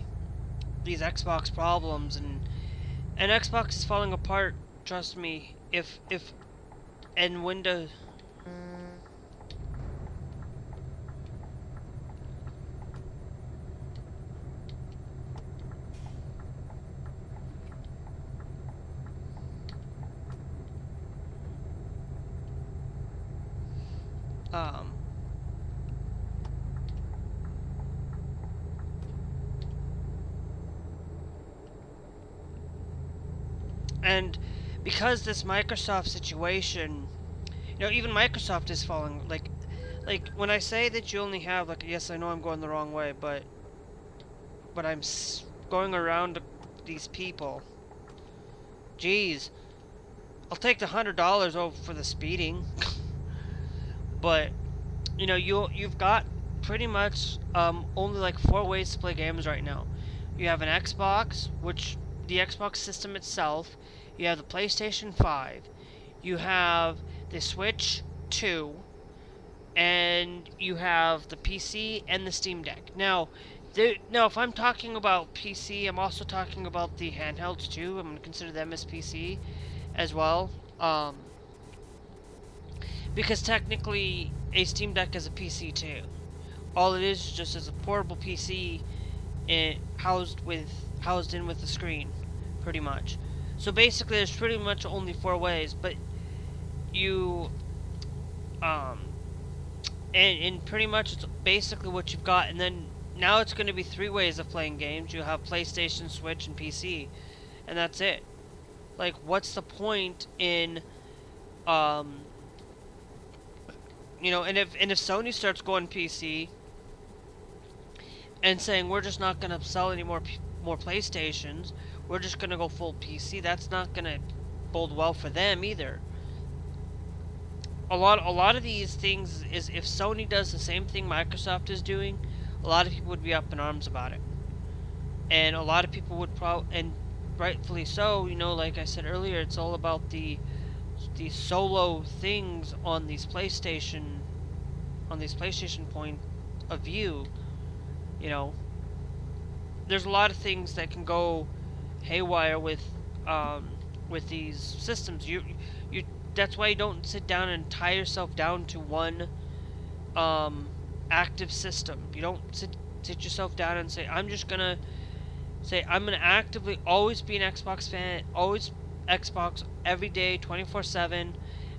A: Xbox problems, and Xbox is falling apart. Trust me. If and Windows. And because this Microsoft situation, you know, even Microsoft is falling. Like when I say that you only have, like, yes, I know I'm going the wrong way, but I'm going around these people. Jeez, I'll take the $100 over for the speeding. But you know, you've got pretty much only like four ways to play games right now. You have an Xbox, which the Xbox system itself. You have the PlayStation 5. You have the Switch 2. and you have the PC and the Steam Deck. Now, if I'm talking about PC, I'm also talking about the handhelds too. I'm going to consider them as PC as well. Because technically, a Steam Deck is a PC too. All it is just is a portable PC housed in with the screen, pretty much. So basically, there's pretty much only 4 ways, but you um and pretty much it's basically what you've got. And then now it's going to be 3 ways of playing games. You have PlayStation, Switch, and PC, and that's it. Like, what's the point in um and if Sony starts going PC and saying we're just not going to sell any more PlayStations, we're just going to go full PC, that's not going to bode well for them either. A lot of these things is, if Sony does the same thing Microsoft is doing, a lot of people would be up in arms about it, and a lot of people would and rightfully so. Like I said earlier, it's all about the solo things on these PlayStation point of view. There's a lot of things that can go haywire with these systems. You That's why you don't sit down and tie yourself down to one active system. You don't sit yourself down and say, I'm gonna actively always be an Xbox fan, always Xbox every day, 24/7,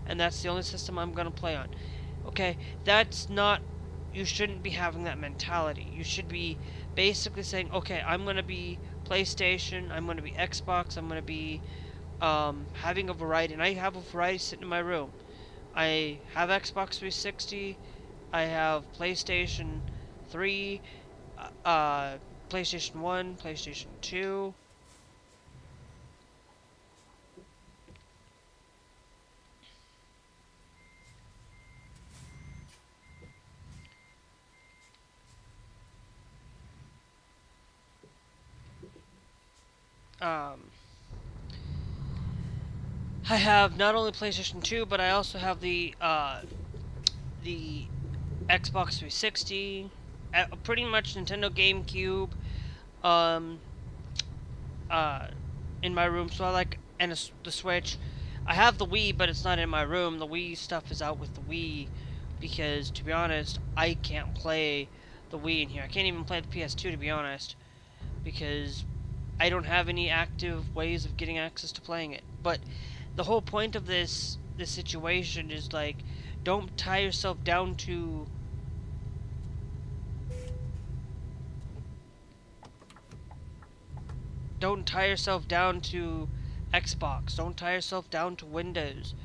A: and that's the only system I'm gonna play on. Okay, that's not. You shouldn't be having that mentality. You should be basically saying, okay, I'm gonna be PlayStation, I'm gonna be Xbox, I'm gonna be having a variety, and I have a variety sitting in my room. I have Xbox 360, I have PlayStation 3, PlayStation 1, PlayStation 2. I have not only PlayStation 2, but I also have the Xbox 360, pretty much Nintendo GameCube, um, in my room. So and the Switch. I have the Wii, but it's not in my room. The Wii stuff is out with the Wii, because to be honest, I can't play the Wii in here. I can't even play the PS2, to be honest, because I don't have any active ways of getting access to playing it. But the whole point of this situation is, like, don't tie yourself down to Xbox. Don't tie yourself down to Windows.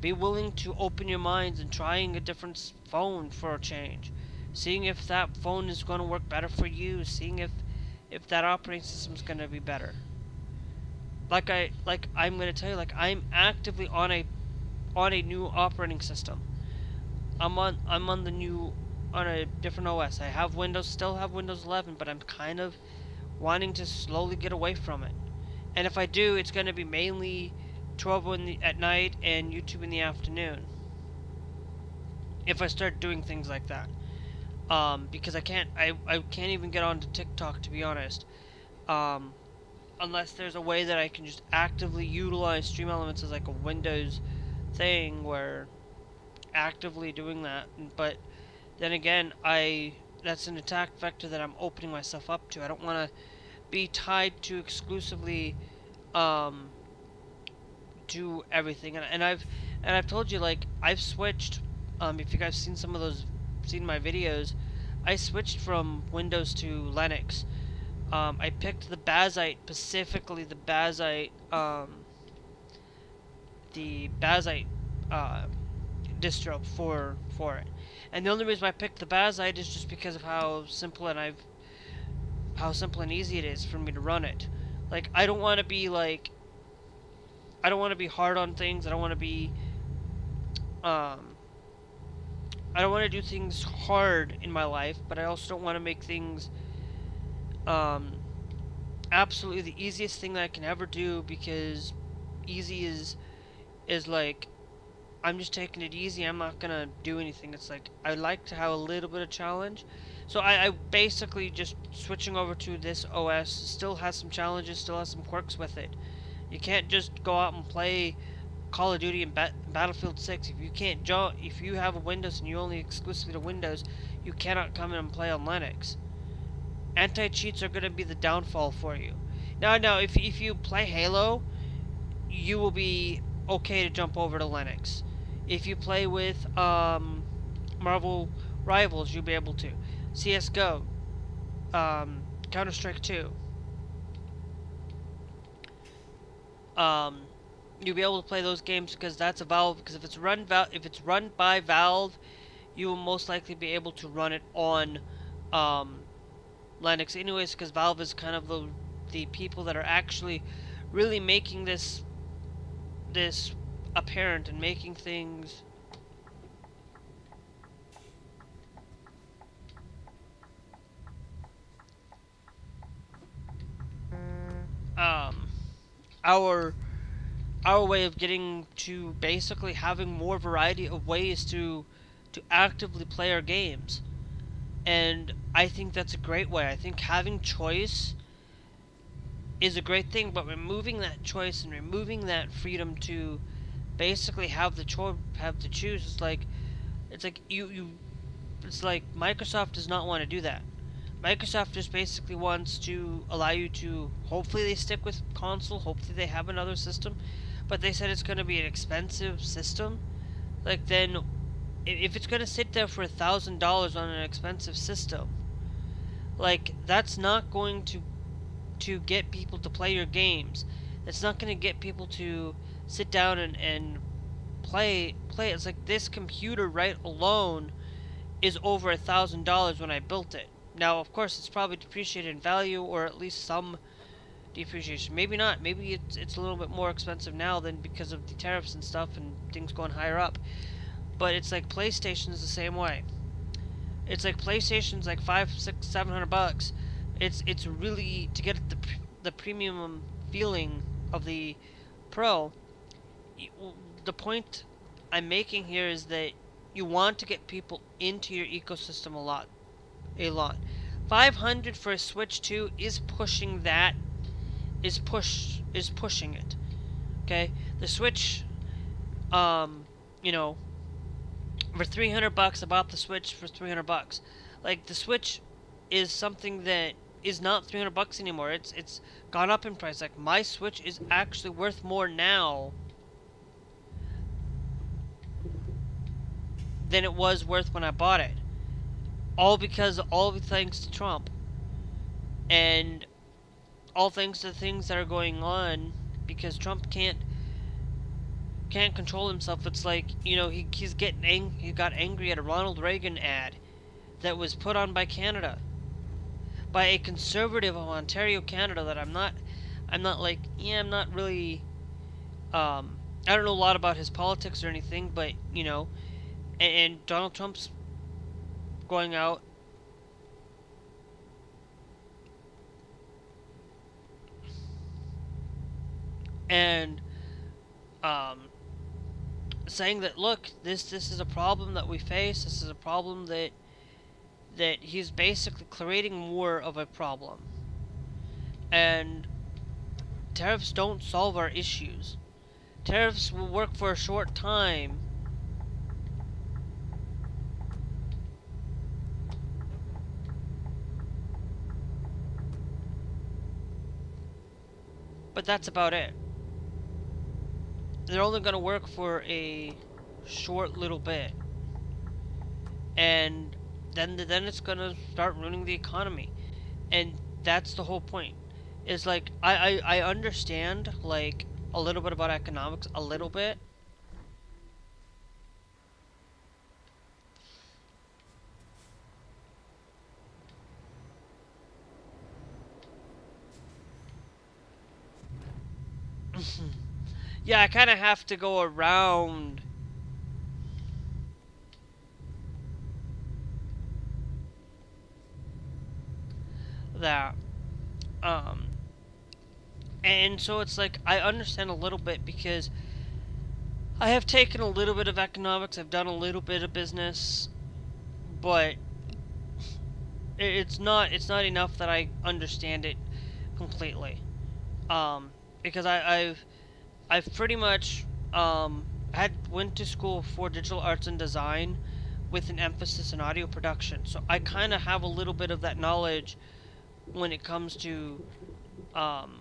A: Be willing to open your minds and trying a different phone for a change. Seeing if that phone is going to work better for you. Seeing if that operating system is going to be better. I'm going to tell you, I'm actively on a new operating system. I'm on a different OS. I have still have Windows 11, but I'm kind of wanting to slowly get away from it. And if I do, it's going to be mainly 12 at night and YouTube in the afternoon. If I start doing things like that, because I can't even get onto TikTok, to be honest, unless there's a way that I can just actively utilize Stream Elements as like a Windows thing, where actively doing that. But then again, that's an attack vector that I'm opening myself up to. I don't want to be tied to exclusively do everything. And I've told you, like, I've switched. If you guys seen my videos, I switched from Windows to Linux. I picked the Bazite, specifically the Bazite distro for it. And the only reason I picked the Bazite is just because of how simple and easy it is for me to run it. Like, I don't want to be hard on things. I don't want to be I don't want to do things hard in my life, but I also don't want to make things absolutely the easiest thing that I can ever do, because easy is like I'm just taking it easy. I'm not gonna do anything. It's like I like to have a little bit of challenge. So I basically just switching over to this OS still has some challenges, still has some quirks with it. You can't just go out and play Call of Duty and Battlefield 6 if you can't if you have a Windows and you only exclusively to Windows, you cannot come in and play on Linux. Anti-cheats are gonna be the downfall for you. Now, if you play Halo, you will be okay to jump over to Linux. If you play with Marvel Rivals, you'll be able to. CS:GO, Counter Strike 2. You'll be able to play those games because that's a Valve. Because if it's run by Valve, you will most likely be able to run it on Linux, anyways. Because Valve is kind of the people that are actually really making this apparent and making things our way of getting to basically having more variety of ways to actively play our games. And I think that's a great way. I think having choice is a great thing, but removing that choice and removing that freedom to basically have the choose is like it's like it's like Microsoft does not want to do that. Microsoft just basically wants to allow you to, hopefully they stick with console, hopefully they have another system, but they said it's going to be an expensive system. Like, then if it's going to sit there for $1,000 on an expensive system, like, that's not going to get people to play your games. It's not going to get people to sit down and play. It's like this computer right alone is over $1,000 when I built it. Now, of course, it's probably depreciated in value, or at least some depreciation. Maybe not. Maybe it's a little bit more expensive now than because of the tariffs and stuff and things going higher up. But it's like PlayStation's the same way. It's like PlayStation's like $500, $600, $700. It's really to get the premium feeling of the Pro. The point I'm making here is that you want to get people into your ecosystem a lot. 500 for a Switch 2 is pushing that. Is pushing it. Okay, the Switch, you know, for $300, I bought the Switch for $300. Like, the Switch is something that is not $300 anymore. It's gone up in price. Like, my Switch is actually worth more now than it was worth when I bought it. All thanks to Trump. And all thanks to the things that are going on, because Trump can't control himself. It's like, you know, he got angry at a Ronald Reagan ad that was put on by Canada, by a conservative of Ontario, Canada, that I'm not really I don't know a lot about his politics or anything, but you know, and Donald Trump's going out and saying that, look, this is a problem that we face. This is a problem that he's basically creating more of a problem. And tariffs don't solve our issues. Tariffs will work for a short time. But that's about it. They're only going to work for a short little bit. And then it's going to start ruining the economy. And that's the whole point. Is like, I understand, like, a little bit about economics, a little bit. Yeah, I kind of have to go around that. And so it's like, I understand a little bit, because I have taken a little bit of economics. I've done a little bit of business, but it's not enough that I understand it completely. Um, because I've pretty much had went to school for digital arts and design with an emphasis in audio production. So I kind of have a little bit of that knowledge when it comes um,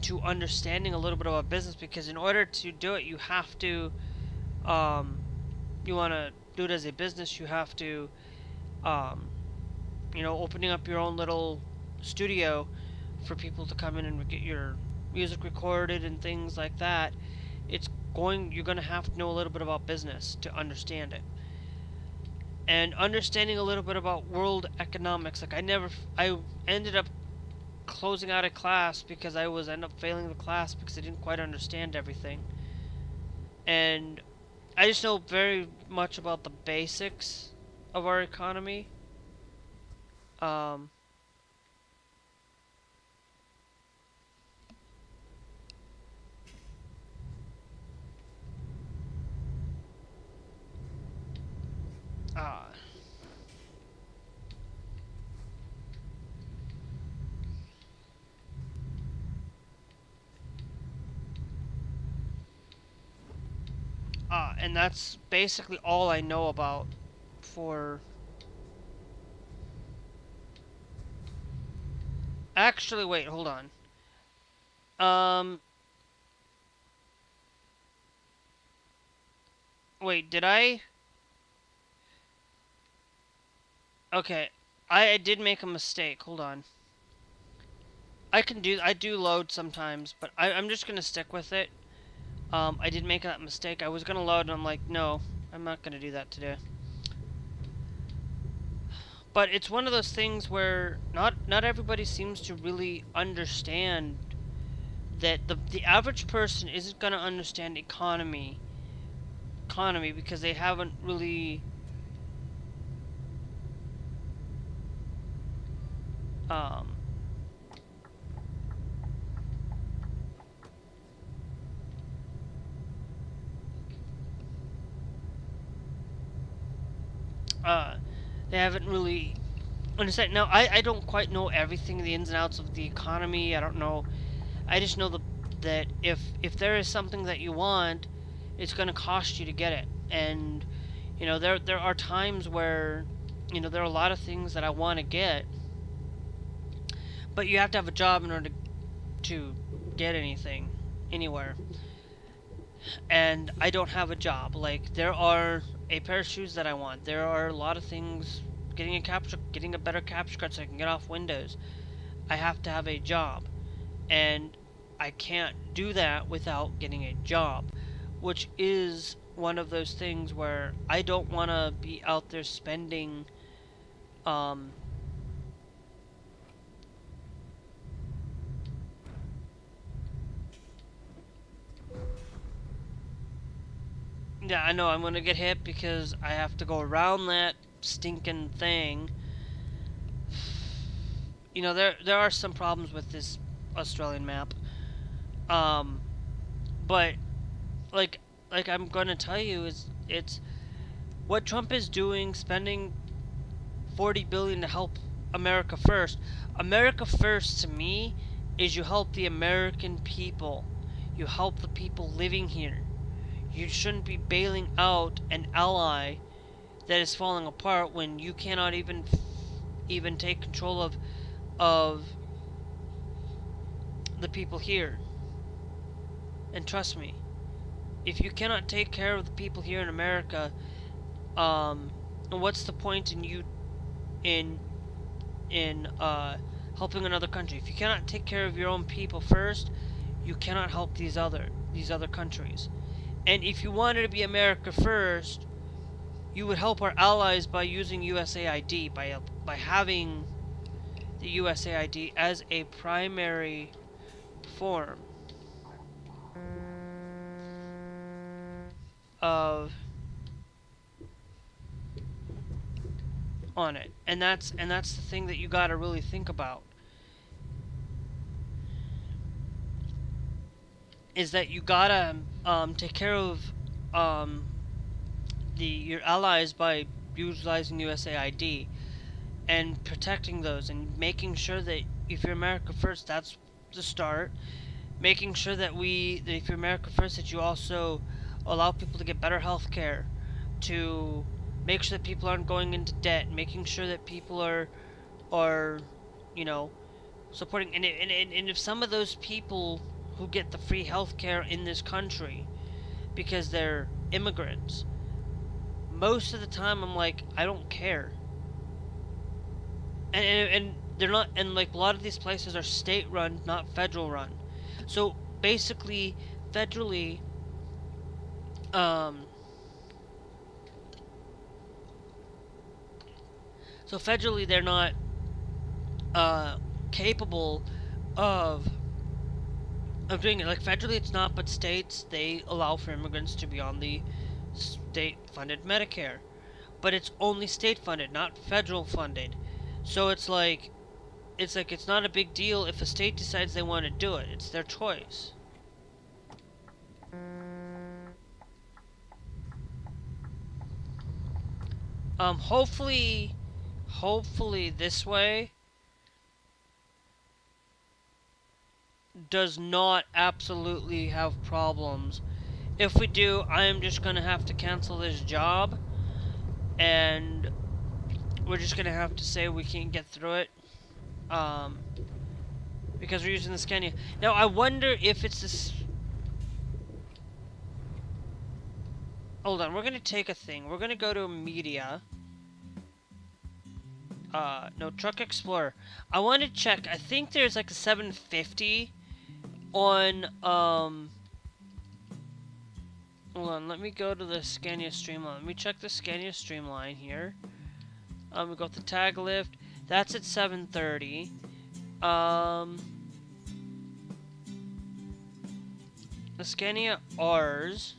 A: to understanding a little bit about business. Because in order to do it, you have to you want to do it as a business. You have to um, opening up your own little studio for people to come in and get your music recorded and things like that. You're going to have to know a little bit about business to understand it. And understanding a little bit about world economics. Like I ended up closing out a class because end up failing the class because I didn't quite understand everything. And I just know very much about the basics of our economy. Um, uh, and that's basically all I know about for. Actually, wait, hold on. Um, Wait, did I? Okay, I did make a mistake. Hold on. I do load sometimes, but I'm just gonna stick with it. I did make that mistake. I was gonna load, and I'm like, no, I'm not gonna do that today. But it's one of those things where not everybody seems to really understand that the average person isn't gonna understand economy because they haven't really um uh they haven't really understand. Now I don't quite know everything, the ins and outs of the economy. I don't know. I just know that if there is something that you want, it's going to cost you to get it. And there are times where there are a lot of things that I want to get, but you have to have a job in order to get anything anywhere. And I don't have a job. Like, there are a pair of shoes that I want. There are a lot of things. Getting a better capture card so I can get off Windows. I have to have a job, and I can't do that without getting a job, which is one of those things where I don't want to be out there spending um yeah, I know I'm going to get hit because I have to go around that stinking thing. There are some problems with this Australian map. Um but like I'm going to tell you is it's what Trump is doing, spending 40 billion to help America first. America first to me is you help the American people. You help the people living here. You shouldn't be bailing out an ally that is falling apart when you cannot even take control of the people here. And trust me, if you cannot take care of the people here in America, what's the point in you in helping another country? If you cannot take care of your own people first, you cannot help these other countries. And if you wanted to be America first, you would help our allies by using USAID, by having the USAID as a primary form of on it. And that's the thing that you got to really think about, is that you got to take care of um, your allies by utilizing USAID and protecting those and making sure that if you're America first, that's the start. Making sure that if you're America first, that you also allow people to get better health care, to make sure that people aren't going into debt, making sure that people are you know, supporting, and if some of those people who get the free health care in this country because they're immigrants, most of the time I'm like, I don't care. And they're not, and like a lot of these places are state run, not federal run. So basically, federally, um, they're not capable of doing it. Like federally, it's not, but states, they allow for immigrants to be on the state-funded Medicare, but it's only state-funded, not federal funded. So it's not a big deal if a state decides they want to do it. It's their choice. Hopefully this way does not absolutely have problems. If we do, I am just gonna have to cancel this job, and we're just gonna have to say we can't get through it, because we're using the Scania. Now I wonder if it's this. Hold on, we're gonna take a thing. We're gonna go to media. No, Truck Explorer. I want to check. I think there's like a 750 on, hold on, let me go to the Scania Streamline. Let me check the Scania Streamline here. We got the tag lift. That's at 730. The Scania R's.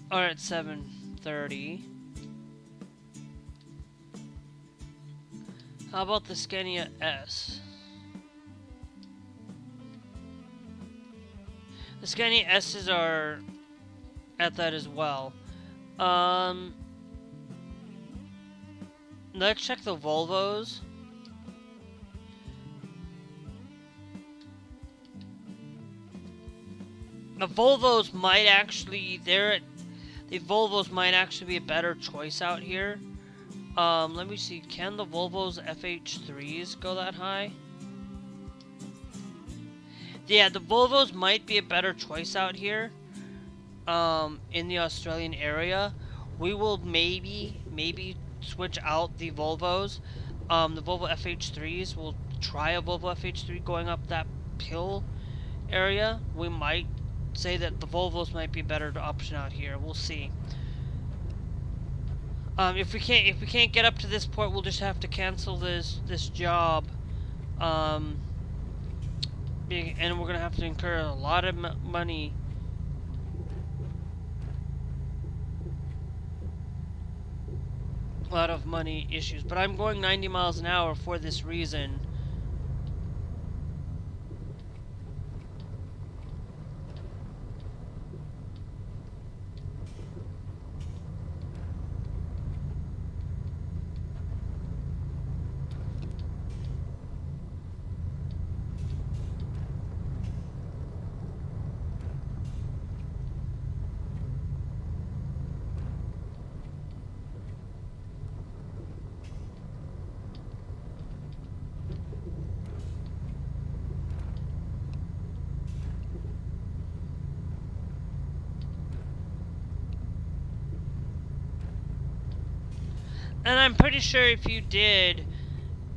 A: Are at 730. How about the Scania S? The Scania S's are at that as well. Let's check the Volvos. The Volvos might actually, the Volvos might actually be a better choice out here. Let me see. Can the Volvo's FH3s go that high? Yeah, the Volvos might be a better choice out here. In the Australian area. We will maybe switch out the Volvos. The Volvo FH3s. We'll try a Volvo FH3 going up that hill area. We might say that the Volvos might be a better option out here. We'll see. If we can't get up to this point, we'll just have to cancel this job. And we're gonna have to incur a lot of money. A lot of money issues. But I'm going 90 miles an hour for this reason. And I'm pretty sure if you did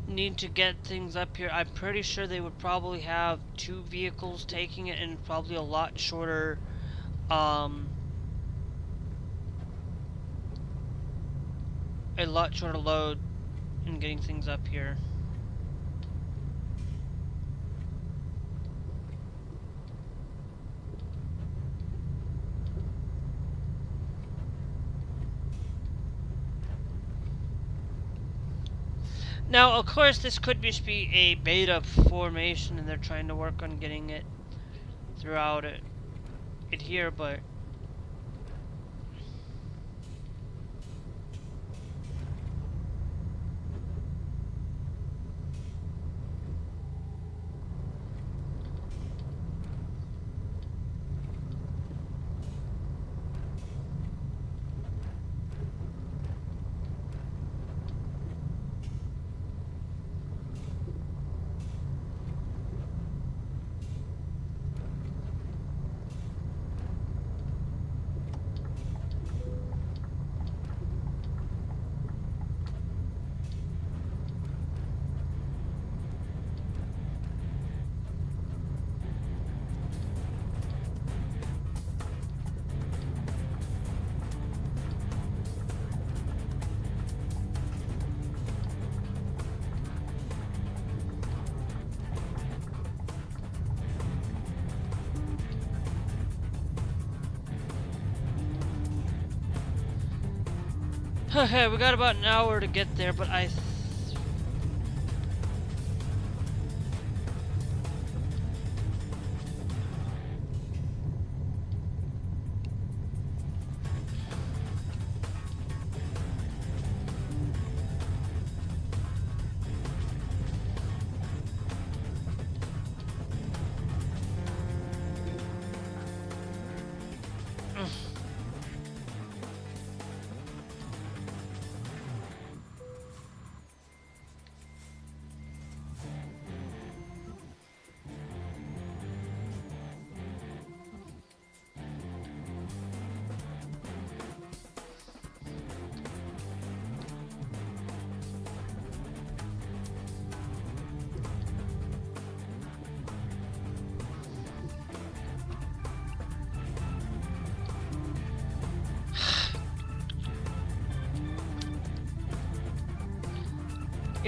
A: need to get things up here, I'm pretty sure they would probably have 2 vehicles taking it and probably a lot shorter, load in getting things up here. Now, of course, this could just be a beta formation, and they're trying to work on getting it throughout it here, but okay, we got about an hour to get there, but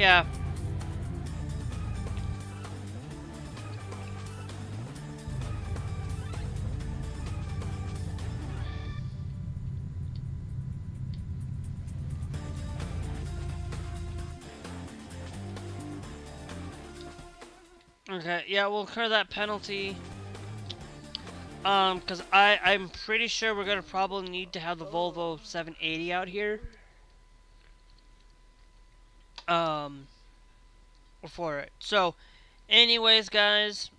A: yeah. Okay, yeah, we'll incur that penalty. Because I'm pretty sure we're gonna probably need to have the Volvo 780 out here. Um, for it. So, anyways, guys,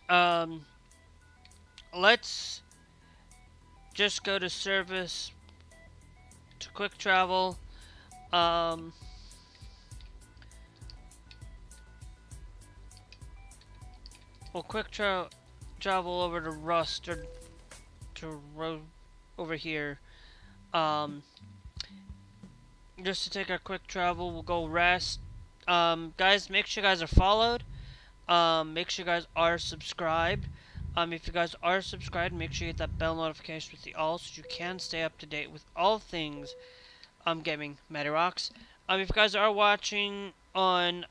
A: um, let's just go to service to quick travel. Um, we'll travel over to Rust or over here. Um, just to take our quick travel, we'll go rest. Guys, make sure you guys are followed. Make sure you guys are subscribed. If you guys are subscribed, make sure you hit that bell notification with the all so you can stay up to date with all things gaming ROCKs. If you guys are watching on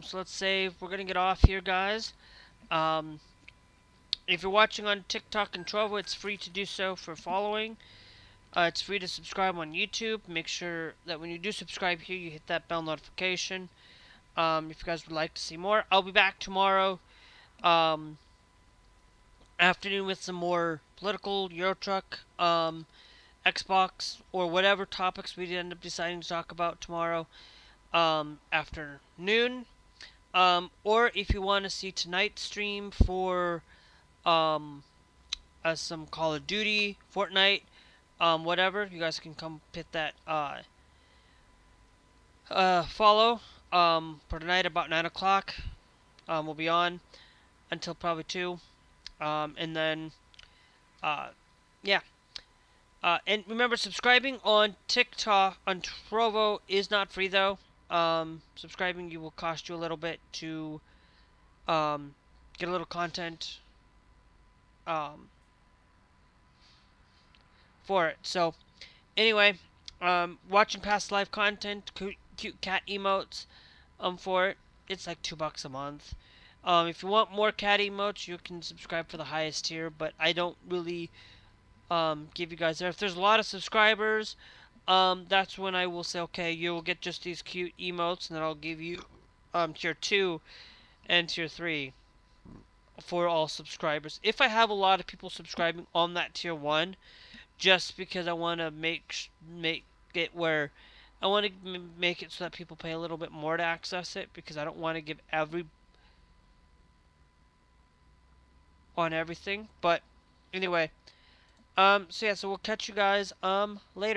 A: so let's say we're gonna get off here, guys. If you're watching on TikTok and Trovo, it's free to do so for following. It's free to subscribe on YouTube. Make sure that when you do subscribe here, you hit that bell notification. If you guys would like to see more, I'll be back tomorrow afternoon with some more political, Euro Truck, Xbox, or whatever topics we end up deciding to talk about tomorrow afternoon. Or if you want to see tonight's stream for some Call of Duty, Fortnite, whatever, you guys can come hit that follow for tonight about 9 o'clock. We'll be on until probably 2. And then, yeah. And remember, subscribing on TikTok, on Trovo, is not free, though. Subscribing will cost you a little bit to get a little content for it. So, anyway, watching past live content, cute cat emotes, for it. It's like $2 a month. If you want more cat emotes, you can subscribe for the highest tier, but I don't really give you guys there. If there's a lot of subscribers, that's when I will say, okay, you will get just these cute emotes, and then I'll give you tier 2 and tier 3 for all subscribers. If I have a lot of people subscribing on that tier 1, just because I want to make it where I want to make it so that people pay a little bit more to access it, because I don't want to give every on everything. But anyway, so yeah, so we'll catch you guys later.